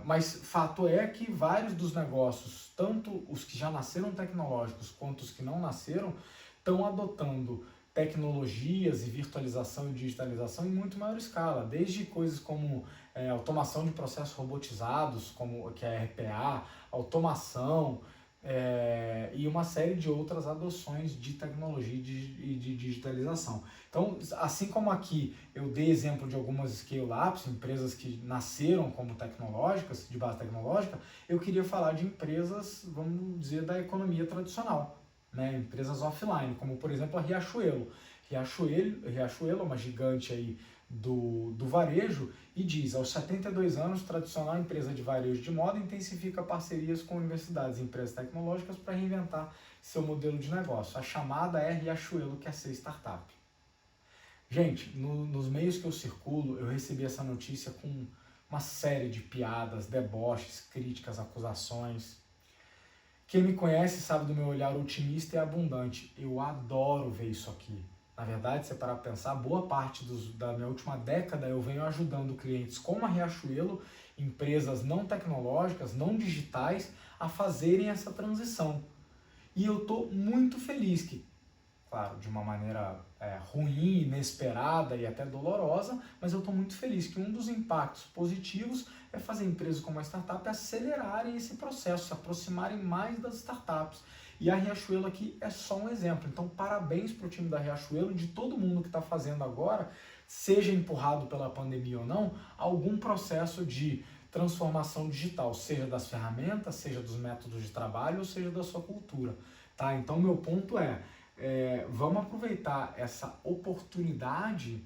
mas fato é que vários dos negócios, tanto os que já nasceram tecnológicos quanto os que não nasceram, estão adotando tecnologias e virtualização e digitalização em muito maior escala, desde coisas como automação de processos robotizados, como que é RPA, automação e uma série de outras adoções de tecnologia e de digitalização. Então, assim como aqui eu dei exemplo de algumas scale-ups, empresas que nasceram como tecnológicas, de base tecnológica, eu queria falar de empresas, vamos dizer, da economia tradicional, né, empresas offline, como por exemplo a Riachuelo. Riachuelo é uma gigante aí do varejo e diz, aos 72 anos, tradicional empresa de varejo de moda intensifica parcerias com universidades e empresas tecnológicas para reinventar seu modelo de negócio. A chamada é Riachuelo quer ser startup. Gente, nos meios que eu circulo, eu recebi essa notícia com uma série de piadas, deboches, críticas, acusações. Quem me conhece sabe do meu olhar otimista e abundante. Eu adoro ver isso aqui. Na verdade, se parar para pensar, boa parte da minha última década eu venho ajudando clientes como a Riachuelo, empresas não tecnológicas, não digitais, a fazerem essa transição. E eu estou muito feliz que, claro, de uma maneira ruim, inesperada e até dolorosa, mas eu estou muito feliz que um dos impactos positivos é fazer empresas como a startup acelerarem esse processo, se aproximarem mais das startups. E a Riachuelo aqui é só um exemplo. Então, parabéns para o time da Riachuelo, de todo mundo que está fazendo agora, seja empurrado pela pandemia ou não, algum processo de transformação digital, seja das ferramentas, seja dos métodos de trabalho, ou seja da sua cultura. Tá? Então, meu ponto vamos aproveitar essa oportunidade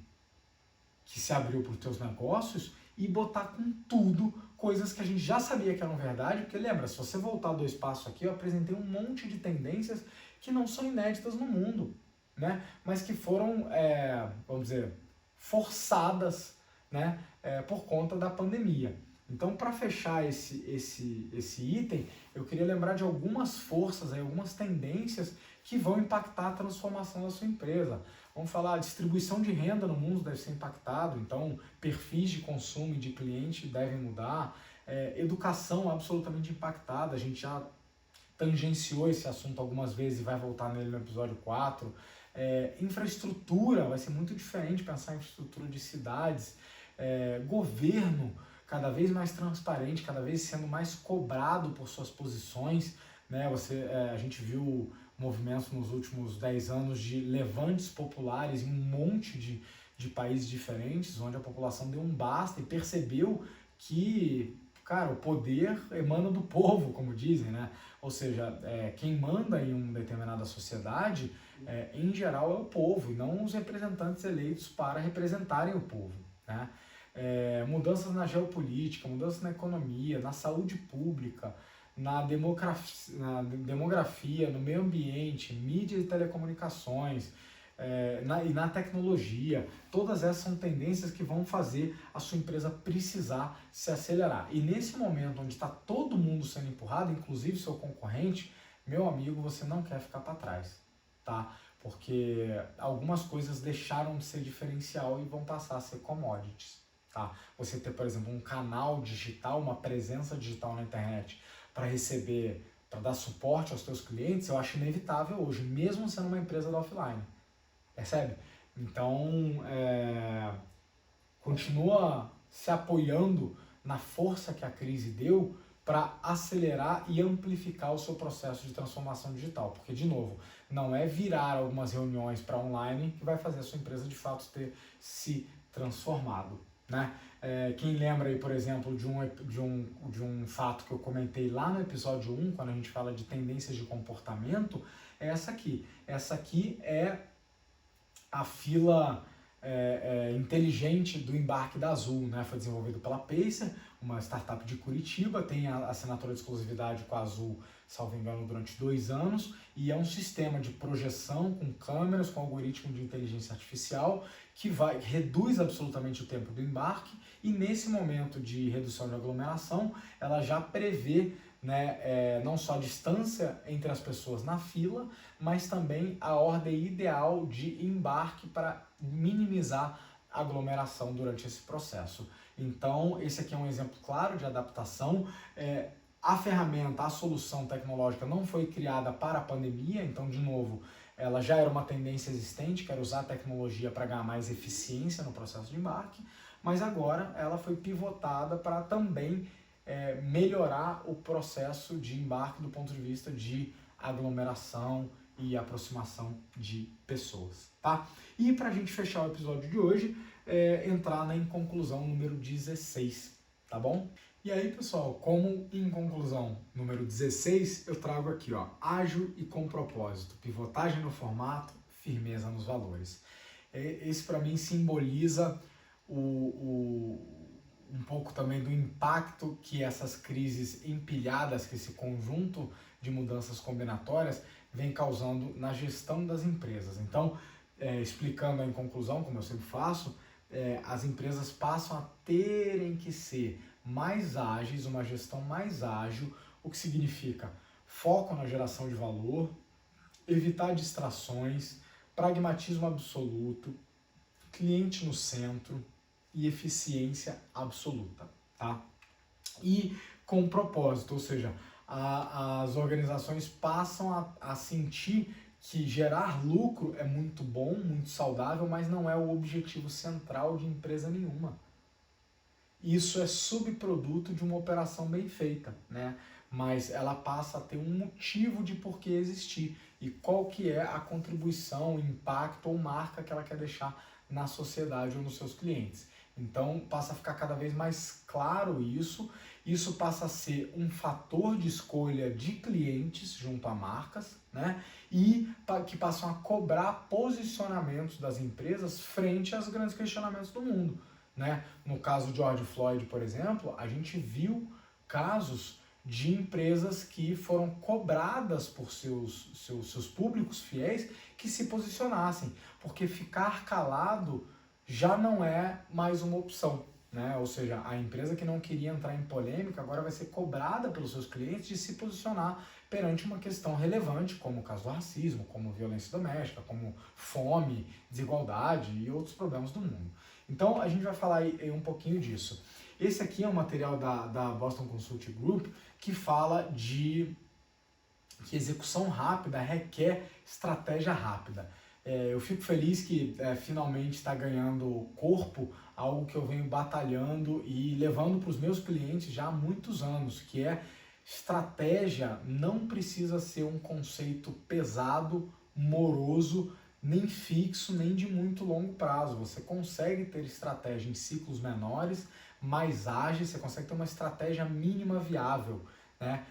que se abriu para os teus negócios e botar com tudo coisas que a gente já sabia que eram verdade, porque lembra, se você voltar 2 passos aqui, eu apresentei um monte de tendências que não são inéditas no mundo, né? Mas que foram, vamos dizer, forçadas, né, por conta da pandemia. Então, para fechar esse item, eu queria lembrar de algumas forças, algumas tendências que vão impactar a transformação da sua empresa. Vamos falar, a distribuição de renda no mundo deve ser impactado, então perfis de consumo e de cliente devem mudar, educação absolutamente impactada, a gente já tangenciou esse assunto algumas vezes e vai voltar nele no episódio 4. Infraestrutura, vai ser muito diferente pensar em infraestrutura de cidades, governo cada vez mais transparente, cada vez sendo mais cobrado por suas posições, né? A gente viu movimentos nos últimos 10 anos de levantes populares em um monte de países diferentes, onde a população deu um basta e percebeu que, cara, o poder emana do povo, como dizem, né? Ou seja, quem manda em uma determinada sociedade, em geral, é o povo, e não os representantes eleitos para representarem o povo, né? Mudanças na geopolítica, mudanças na economia, na saúde pública, na demografia, no meio ambiente, mídia e telecomunicações, e na tecnologia. Todas essas são tendências que vão fazer a sua empresa precisar se acelerar. E nesse momento onde está todo mundo sendo empurrado, inclusive seu concorrente, meu amigo, você não quer ficar para trás, tá? Porque algumas coisas deixaram de ser diferencial e vão passar a ser commodities. Tá? Você ter, por exemplo, um canal digital, uma presença digital na internet, para receber, para dar suporte aos teus clientes, eu acho inevitável hoje, mesmo sendo uma empresa da offline. Percebe? Então, continua se apoiando na força que a crise deu para acelerar e amplificar o seu processo de transformação digital. Porque, de novo, não é virar algumas reuniões para online que vai fazer a sua empresa de fato ter se transformado, né? Quem lembra aí, por exemplo, de um fato que eu comentei lá no episódio 1, quando a gente fala de tendências de comportamento, é essa aqui. Essa aqui é a fila inteligente do embarque da Azul, né? Foi desenvolvido pela Pacer, uma startup de Curitiba, tem a assinatura de exclusividade com a Azul, salvo engano, durante 2 anos, e é um sistema de projeção com câmeras, com algoritmo de inteligência artificial, que reduz absolutamente o tempo do embarque, e nesse momento de redução de aglomeração, ela já prevê, né, não só a distância entre as pessoas na fila, mas também a ordem ideal de embarque para minimizar a aglomeração durante esse processo. Então, esse aqui é um exemplo claro de adaptação. A ferramenta, a solução tecnológica não foi criada para a pandemia, então, de novo, ela já era uma tendência existente, que era usar a tecnologia para ganhar mais eficiência no processo de embarque, mas agora ela foi pivotada para também melhorar o processo de embarque do ponto de vista de aglomeração e aproximação de pessoas, tá? E para a gente fechar o episódio de hoje, entrar em conclusão número 16, tá bom? E aí, pessoal, como em conclusão número 16, eu trago aqui, ó, ágil e com propósito, pivotagem no formato, firmeza nos valores. Esse para mim simboliza um pouco também do impacto que essas crises empilhadas, que esse conjunto de mudanças combinatórias vem causando na gestão das empresas. Então, explicando em conclusão, como eu sempre faço, as empresas passam a terem que ser mais ágeis, uma gestão mais ágil, o que significa foco na geração de valor, evitar distrações, pragmatismo absoluto, cliente no centro e eficiência absoluta, tá? E com propósito, ou seja, as organizações passam a sentir que gerar lucro é muito bom, muito saudável, mas não é o objetivo central de empresa nenhuma. Isso é subproduto de uma operação bem feita, né? Mas ela passa a ter um motivo de por que existir e qual que é a contribuição, impacto ou marca que ela quer deixar na sociedade ou nos seus clientes. Então passa a ficar cada vez mais claro isso passa a ser um fator de escolha de clientes junto a marcas, né? E que passam a cobrar posicionamentos das empresas frente aos grandes questionamentos do mundo, né? No caso de George Floyd, por exemplo, a gente viu casos de empresas que foram cobradas por seus públicos fiéis que se posicionassem, porque ficar calado já não é mais uma opção, né? Ou seja, a empresa que não queria entrar em polêmica agora vai ser cobrada pelos seus clientes de se posicionar perante uma questão relevante, como o caso do racismo, como violência doméstica, como fome, desigualdade e outros problemas do mundo. Então a gente vai falar aí um pouquinho disso. Esse aqui é um material da Boston Consulting Group que fala que execução rápida requer estratégia rápida. Eu fico feliz que finalmente está ganhando corpo algo que eu venho batalhando e levando para os meus clientes já há muitos anos, que é estratégia não precisa ser um conceito pesado, moroso, nem fixo, nem de muito longo prazo. Você consegue ter estratégia em ciclos menores, mais ágeis, você consegue ter uma estratégia mínima viável, né?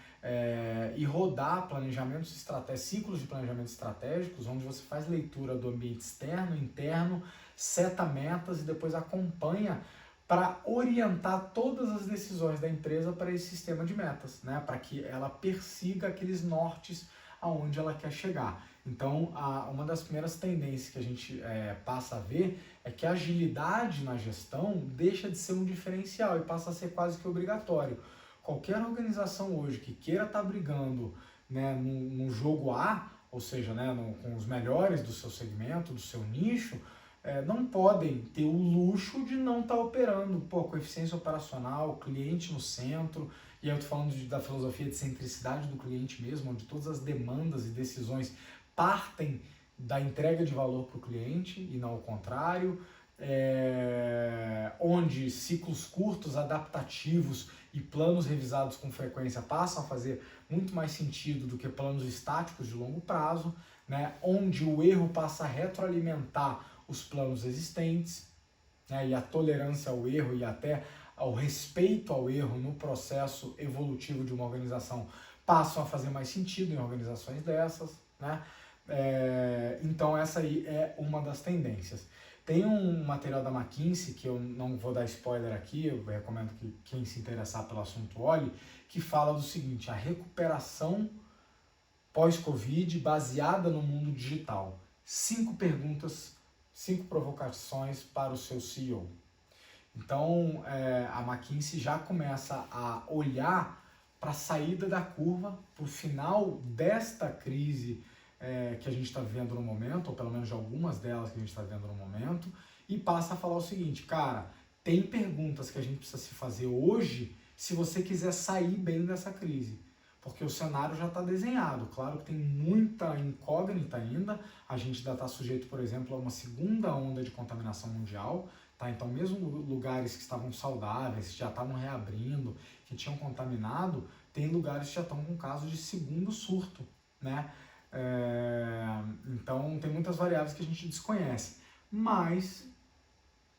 E rodar planejamentos estratégicos, ciclos de planejamento estratégicos, onde você faz leitura do ambiente externo, interno, seta metas e depois acompanha para orientar todas as decisões da empresa para esse sistema de metas, né? Para que ela persiga aqueles nortes aonde ela quer chegar. Então, uma das primeiras tendências que a gente passa a ver é que a agilidade na gestão deixa de ser um diferencial e passa a ser quase que obrigatório. Qualquer organização hoje que queira estar brigando, né, no jogo A, ou seja, né, com os melhores do seu segmento, do seu nicho, não podem ter o luxo de não estar operando com eficiência operacional, cliente no centro e eu estou falando da filosofia de centricidade do cliente mesmo, onde todas as demandas e decisões partem da entrega de valor para o cliente e não ao contrário, onde ciclos curtos, adaptativos e planos revisados com frequência passam a fazer muito mais sentido do que planos estáticos de longo prazo, né? Onde o erro passa a retroalimentar os planos existentes, né? E a tolerância ao erro e até ao respeito ao erro no processo evolutivo de uma organização passam a fazer mais sentido em organizações dessas, né? Então essa aí é uma das tendências. Tem um material da McKinsey, que eu não vou dar spoiler aqui, eu recomendo que quem se interessar pelo assunto olhe, que fala do seguinte: a recuperação pós-Covid baseada no mundo digital. 5 perguntas, 5 provocações para o seu CEO. Então, a McKinsey já começa a olhar para a saída da curva, para o final desta crise que a gente está vivendo no momento, ou pelo menos de algumas delas que a gente está vivendo no momento, e passa a falar o seguinte: cara, tem perguntas que a gente precisa se fazer hoje se você quiser sair bem dessa crise. Porque o cenário já está desenhado. Claro que tem muita incógnita ainda. A gente ainda está sujeito, por exemplo, a uma segunda onda de contaminação mundial. Tá? Então, mesmo lugares que estavam saudáveis, que já estavam reabrindo, que tinham contaminado, tem lugares que já estão com casos de segundo surto, né? Então, tem muitas variáveis que a gente desconhece. Mas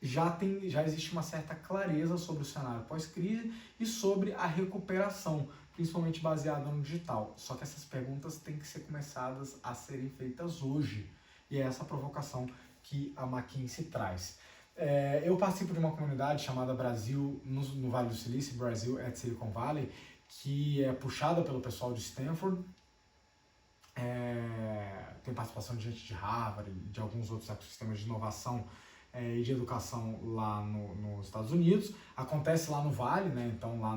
já existe uma certa clareza sobre o cenário pós-crise e sobre a recuperação, principalmente baseada no digital. Só que essas perguntas têm que ser começadas a serem feitas hoje. E é essa provocação que a McKinsey traz. Eu participo de uma comunidade chamada Brasil, no Vale do Silício, Brasil at Silicon Valley, que é puxada pelo pessoal de Stanford. Tem participação de gente de Harvard e de alguns outros ecossistemas de inovação e de educação lá nos Estados Unidos. Acontece lá no Vale, né? Então lá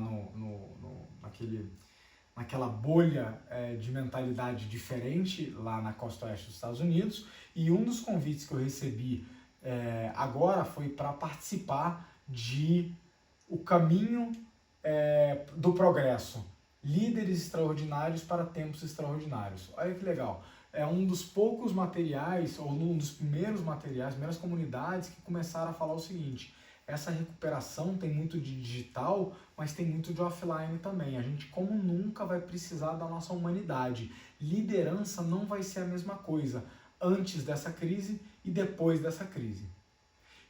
naquela bolha de mentalidade diferente lá na costa oeste dos Estados Unidos. E um dos convites que eu recebi agora foi para participar de O Caminho do Progresso. Líderes extraordinários para tempos extraordinários. Olha que legal. É um dos poucos materiais, ou um dos primeiros materiais, primeiras comunidades que começaram a falar o seguinte: essa recuperação tem muito de digital, mas tem muito de offline também. A gente, como nunca, vai precisar da nossa humanidade. Liderança não vai ser a mesma coisa antes dessa crise e depois dessa crise.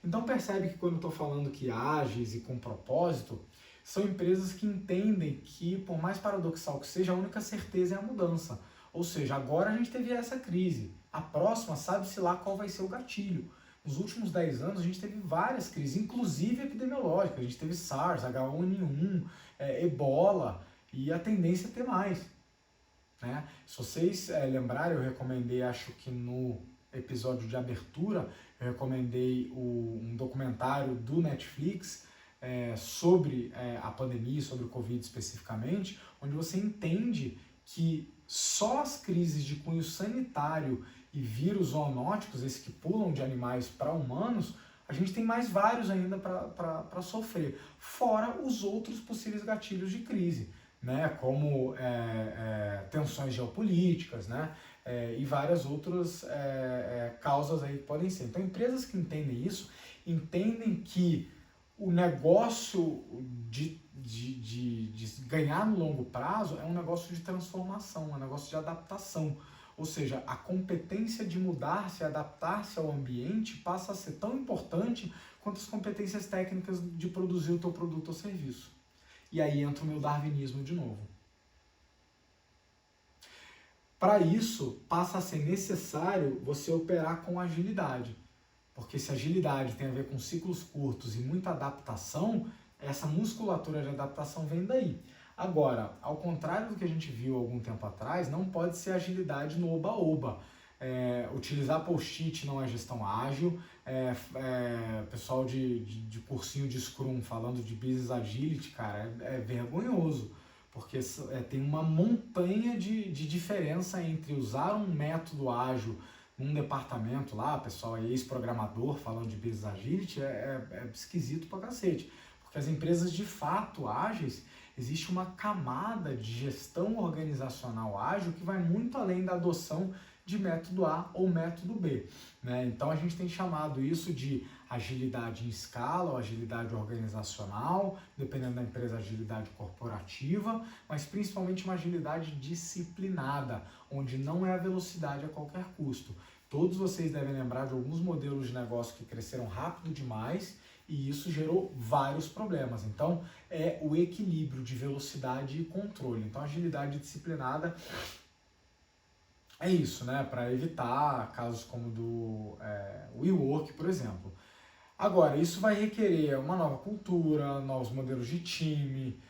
Então percebe que quando eu estou falando que ágeis e com propósito, são empresas que entendem que, por mais paradoxal que seja, a única certeza é a mudança. Ou seja, agora a gente teve essa crise, a próxima sabe-se lá qual vai ser o gatilho. Nos últimos 10 anos a gente teve várias crises, inclusive epidemiológicas. A gente teve SARS, H1N1, Ebola, e a tendência é ter mais. Né? Se vocês lembrarem, eu recomendei, acho que no episódio de abertura, eu recomendei um documentário do Netflix sobre a pandemia, sobre o Covid especificamente, onde você entende que só as crises de cunho sanitário e vírus zoonóticos, esses que pulam de animais para humanos, a gente tem mais vários ainda para sofrer, fora os outros possíveis gatilhos de crise, né? Como tensões geopolíticas, né? E várias outras causas aí que podem ser. Então, empresas que entendem isso, entendem que o negócio de ganhar no longo prazo é um negócio de transformação, é um negócio de adaptação. Ou seja, a competência de mudar-se, adaptar-se ao ambiente passa a ser tão importante quanto as competências técnicas de produzir o teu produto ou serviço. E aí entra o meu darwinismo de novo. Para isso, passa a ser necessário você operar com agilidade. Porque se agilidade tem a ver com ciclos curtos e muita adaptação, essa musculatura de adaptação vem daí. Agora, ao contrário do que a gente viu algum tempo atrás, não pode ser agilidade no oba-oba. Utilizar post-it não é gestão ágil. Pessoal de cursinho de Scrum falando de Business Agility, cara, é vergonhoso. Porque tem uma montanha de diferença entre usar um método ágil num departamento lá, pessoal aí, ex-programador falando de Business Agility, é esquisito pra cacete. Porque as empresas de fato ágeis, existe uma camada de gestão organizacional ágil que vai muito além da adoção de método A ou método B, né? Então a gente tem chamado isso de agilidade em escala ou agilidade organizacional, dependendo da empresa, agilidade corporativa, mas principalmente uma agilidade disciplinada, onde não é a velocidade a qualquer custo. Todos vocês devem lembrar de alguns modelos de negócio que cresceram rápido demais e isso gerou vários problemas. Então, é o equilíbrio de velocidade e controle. Então, agilidade disciplinada é isso, né? Para evitar casos como do WeWork, por exemplo. Agora, isso vai requerer uma nova cultura, novos modelos de time,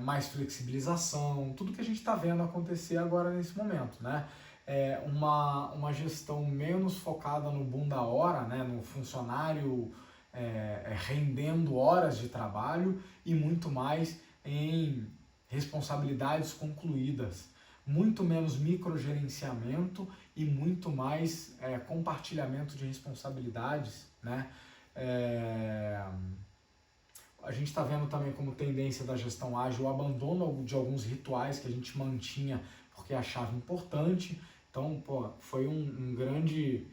mais flexibilização, tudo que a gente está vendo acontecer agora nesse momento, né? Uma gestão menos focada no boom da hora, né? No funcionário rendendo horas de trabalho e muito mais em responsabilidades concluídas. Muito menos microgerenciamento e muito mais compartilhamento de responsabilidades, né? A gente está vendo também como tendência da gestão ágil o abandono de alguns rituais que a gente mantinha porque achava importante. Então, foi um grande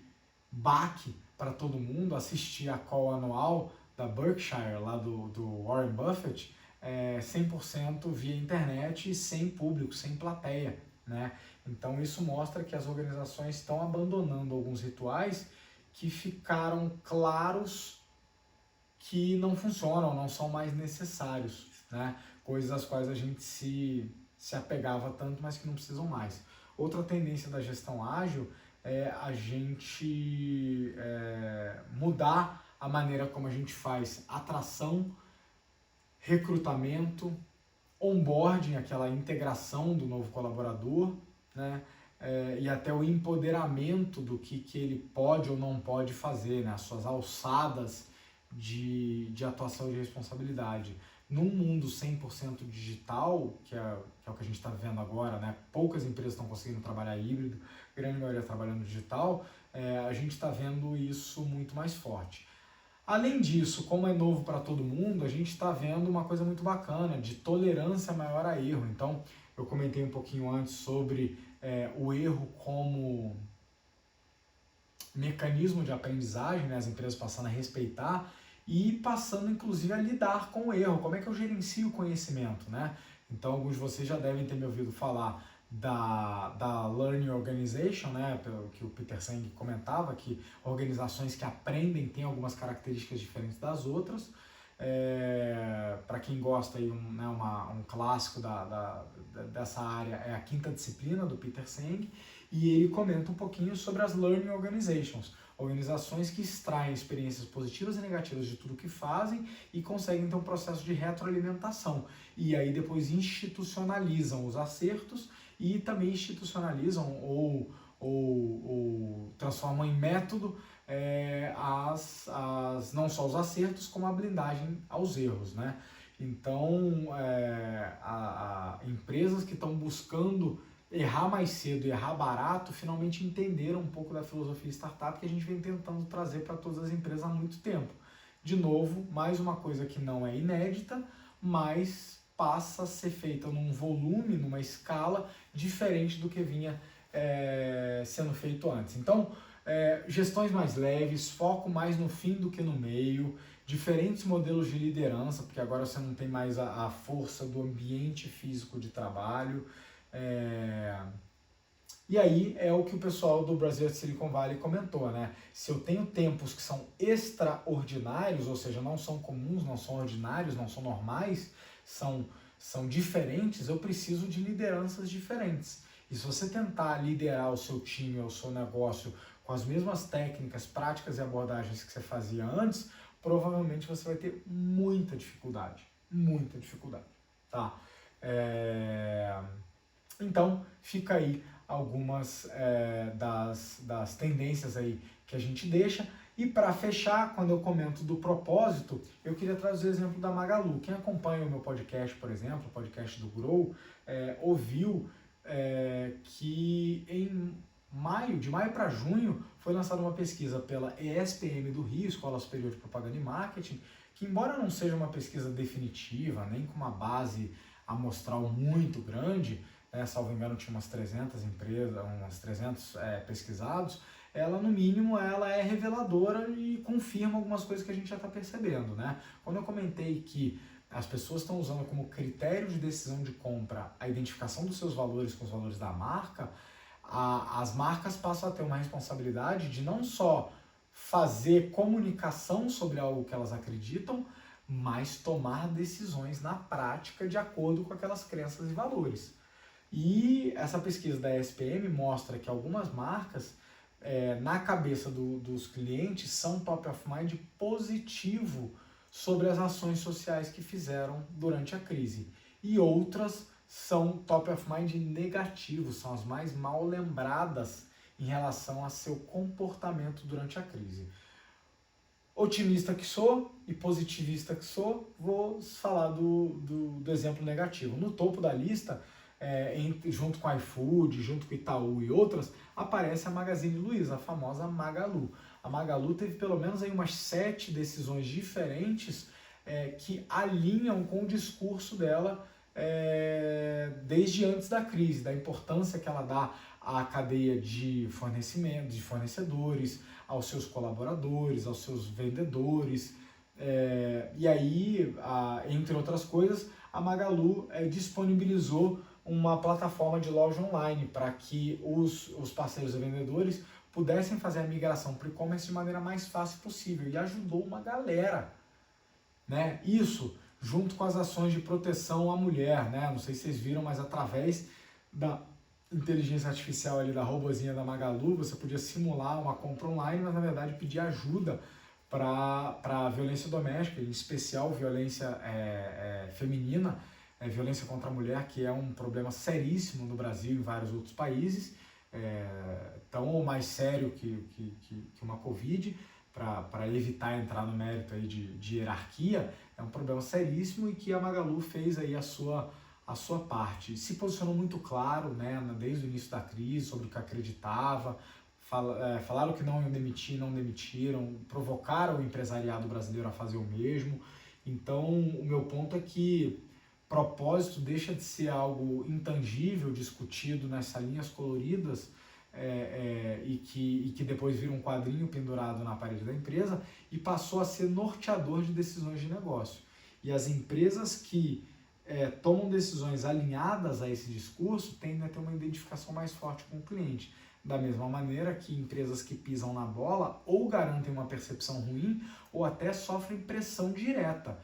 baque para todo mundo assistir a call anual da Berkshire, lá do Warren Buffett, 100% via internet e sem público, sem plateia, né? Então isso mostra que as organizações estão abandonando alguns rituais que ficaram claros que não funcionam, não são mais necessários, né? Coisas às quais a gente se apegava tanto, mas que não precisam mais. Outra tendência da gestão ágil é a gente mudar a maneira como a gente faz atração, recrutamento, onboarding, aquela integração do novo colaborador, né? E até o empoderamento do que ele pode ou não pode fazer, né? As suas alçadas de atuação e de responsabilidade. Num mundo 100% digital, que é o que a gente está vivendo agora, né? Poucas empresas estão conseguindo trabalhar híbrido, grande maioria trabalhando digital, a gente está vendo isso muito mais forte. Além disso, como é novo para todo mundo, a gente está vendo uma coisa muito bacana, de tolerância maior a erro. Então, eu comentei um pouquinho antes sobre o erro como mecanismo de aprendizagem, né? As empresas passando a respeitar e passando, inclusive, a lidar com o erro. Como é que eu gerencio o conhecimento, né? Então, alguns de vocês já devem ter me ouvido falar da Learning Organization, né, que o Peter Senge comentava, que organizações que aprendem têm algumas características diferentes das outras. Para quem gosta, aí, um clássico dessa área é a quinta disciplina do Peter Senge, e ele comenta um pouquinho sobre as Learning Organizations, organizações que extraem experiências positivas e negativas de tudo que fazem e conseguem ter um processo de retroalimentação. E aí depois institucionalizam os acertos e também institucionalizam ou transformam em método não só os acertos, como a blindagem aos erros, né? Então, empresas que estão buscando errar mais cedo e errar barato, finalmente entenderam um pouco da filosofia startup que a gente vem tentando trazer para todas as empresas há muito tempo. De novo, mais uma coisa que não é inédita, mas passa a ser feita num volume, numa escala diferente do que vinha sendo feito antes. Então, gestões mais leves, foco mais no fim do que no meio, diferentes modelos de liderança, porque agora você não tem mais a força do ambiente físico de trabalho. E aí é o que o pessoal do Brasil Silicon Valley comentou, né? Se eu tenho tempos que são extraordinários, ou seja, não são comuns, não são ordinários, não são normais, são diferentes, eu preciso de lideranças diferentes. E se você tentar liderar o seu time ou o seu negócio com as mesmas técnicas, práticas e abordagens que você fazia antes, provavelmente você vai ter muita dificuldade, tá? Então, fica aí algumas das tendências aí que a gente deixa. E para fechar, quando eu comento do propósito, eu queria trazer o exemplo da Magalu. Quem acompanha o meu podcast, por exemplo, o podcast do Grow, ouviu que de maio para junho, foi lançada uma pesquisa pela ESPM do Rio, Escola Superior de Propaganda e Marketing, que embora não seja uma pesquisa definitiva, nem com uma base amostral muito grande, né, salvo engano tinha umas 300 empresas, umas 300 pesquisados, ela no mínimo ela é reveladora e confirma algumas coisas que a gente já está percebendo, né? Quando eu comentei que as pessoas estão usando como critério de decisão de compra a identificação dos seus valores com os valores da marca, as marcas passam a ter uma responsabilidade de não só fazer comunicação sobre algo que elas acreditam, mas tomar decisões na prática de acordo com aquelas crenças e valores. E essa pesquisa da ESPM mostra que algumas marcas, na cabeça dos clientes, são top of mind positivo sobre as ações sociais que fizeram durante a crise. E outras são top of mind negativo, são as mais mal lembradas em relação a seu comportamento durante a crise. Otimista que sou e positivista que sou, vou falar do exemplo negativo. No topo da lista, junto com a iFood, junto com Itaú e outras, aparece a Magazine Luiza, a famosa Magalu. A Magalu teve pelo menos aí umas 7 decisões diferentes que alinham com o discurso dela desde antes da crise, da importância que ela dá à cadeia de fornecimento, de fornecedores, aos seus colaboradores, aos seus vendedores. E aí, entre outras coisas, a Magalu disponibilizou uma plataforma de loja online para que os parceiros e vendedores pudessem fazer a migração para o e-commerce de maneira mais fácil possível, e ajudou uma galera, né? Isso junto com as ações de proteção à mulher, né? Não sei se vocês viram, mas através da inteligência artificial ali da robozinha da Magalu, você podia simular uma compra online, mas na verdade pedir ajuda para violência doméstica, em especial violência feminina, violência contra a mulher, que é um problema seríssimo no Brasil e em vários outros países, tão ou mais sério que uma Covid, para evitar entrar no mérito aí de hierarquia, é um problema seríssimo, e que a Magalu fez aí a sua parte. Se posicionou muito claro, né, desde o início da crise, sobre o que acreditava, falaram que não iam demitir, não demitiram, provocaram o empresariado brasileiro a fazer o mesmo. Então, o meu ponto é que propósito deixa de ser algo intangível, discutido nessas linhas coloridas, e que depois vira um quadrinho pendurado na parede da empresa, e passou a ser norteador de decisões de negócio. E as empresas que tomam decisões alinhadas a esse discurso tendem a ter uma identificação mais forte com o cliente. Da mesma maneira que empresas que pisam na bola ou garantem uma percepção ruim ou até sofrem pressão direta.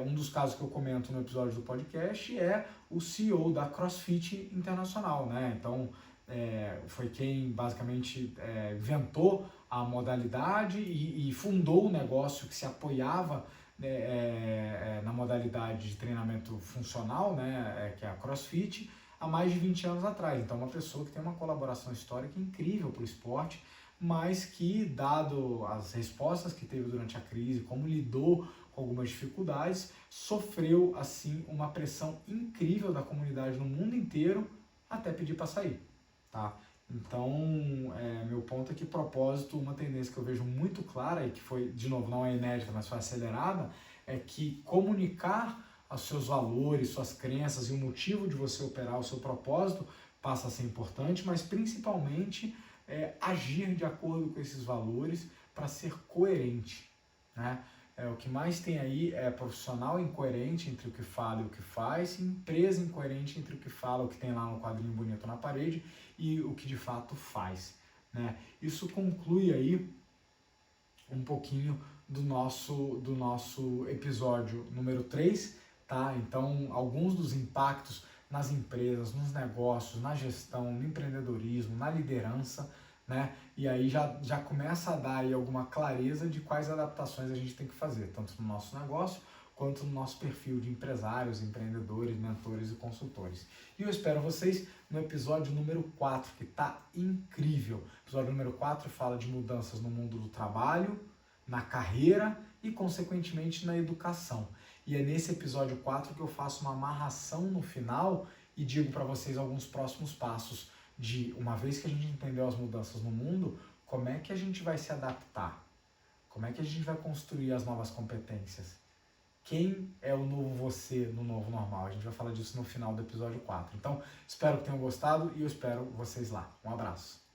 Um dos casos que eu comento no episódio do podcast é o CEO da CrossFit Internacional, né? Então, foi quem basicamente inventou a modalidade e fundou o negócio que se apoiava na modalidade de treinamento funcional, né, que é a CrossFit, há mais de 20 anos atrás. Então, uma pessoa que tem uma colaboração histórica incrível para o esporte, mas que, dado as respostas que teve durante a crise, como lidou com algumas dificuldades, sofreu, assim, uma pressão incrível da comunidade no mundo inteiro até pedir para sair, tá? Então, meu ponto é que propósito, uma tendência que eu vejo muito clara e que foi, de novo, não é inédita, mas foi acelerada, é que comunicar os seus valores, suas crenças e o motivo de você operar o seu propósito passa a ser importante, mas principalmente agir de acordo com esses valores para ser coerente, né? O que mais tem aí é profissional incoerente entre o que fala e o que faz, empresa incoerente entre o que fala, o que tem lá no quadrinho bonito na parede, e o que de fato faz, né? Isso conclui aí um pouquinho do nosso episódio número 3, tá? Então, alguns dos impactos nas empresas, nos negócios, na gestão, no empreendedorismo, na liderança, né? E aí já começa a dar aí alguma clareza de quais adaptações a gente tem que fazer, tanto no nosso negócio quanto no nosso perfil de empresários, empreendedores, mentores e consultores. E eu espero vocês no episódio número 4, que está incrível. O episódio número 4 fala de mudanças no mundo do trabalho, na carreira e, consequentemente, na educação. E é nesse episódio 4 que eu faço uma amarração no final e digo para vocês alguns próximos passos de, uma vez que a gente entendeu as mudanças no mundo, como é que a gente vai se adaptar? Como é que a gente vai construir as novas competências? quem é o novo você no novo normal. A gente vai falar disso no final do episódio 4. Então, espero que tenham gostado e eu espero vocês lá. Um abraço.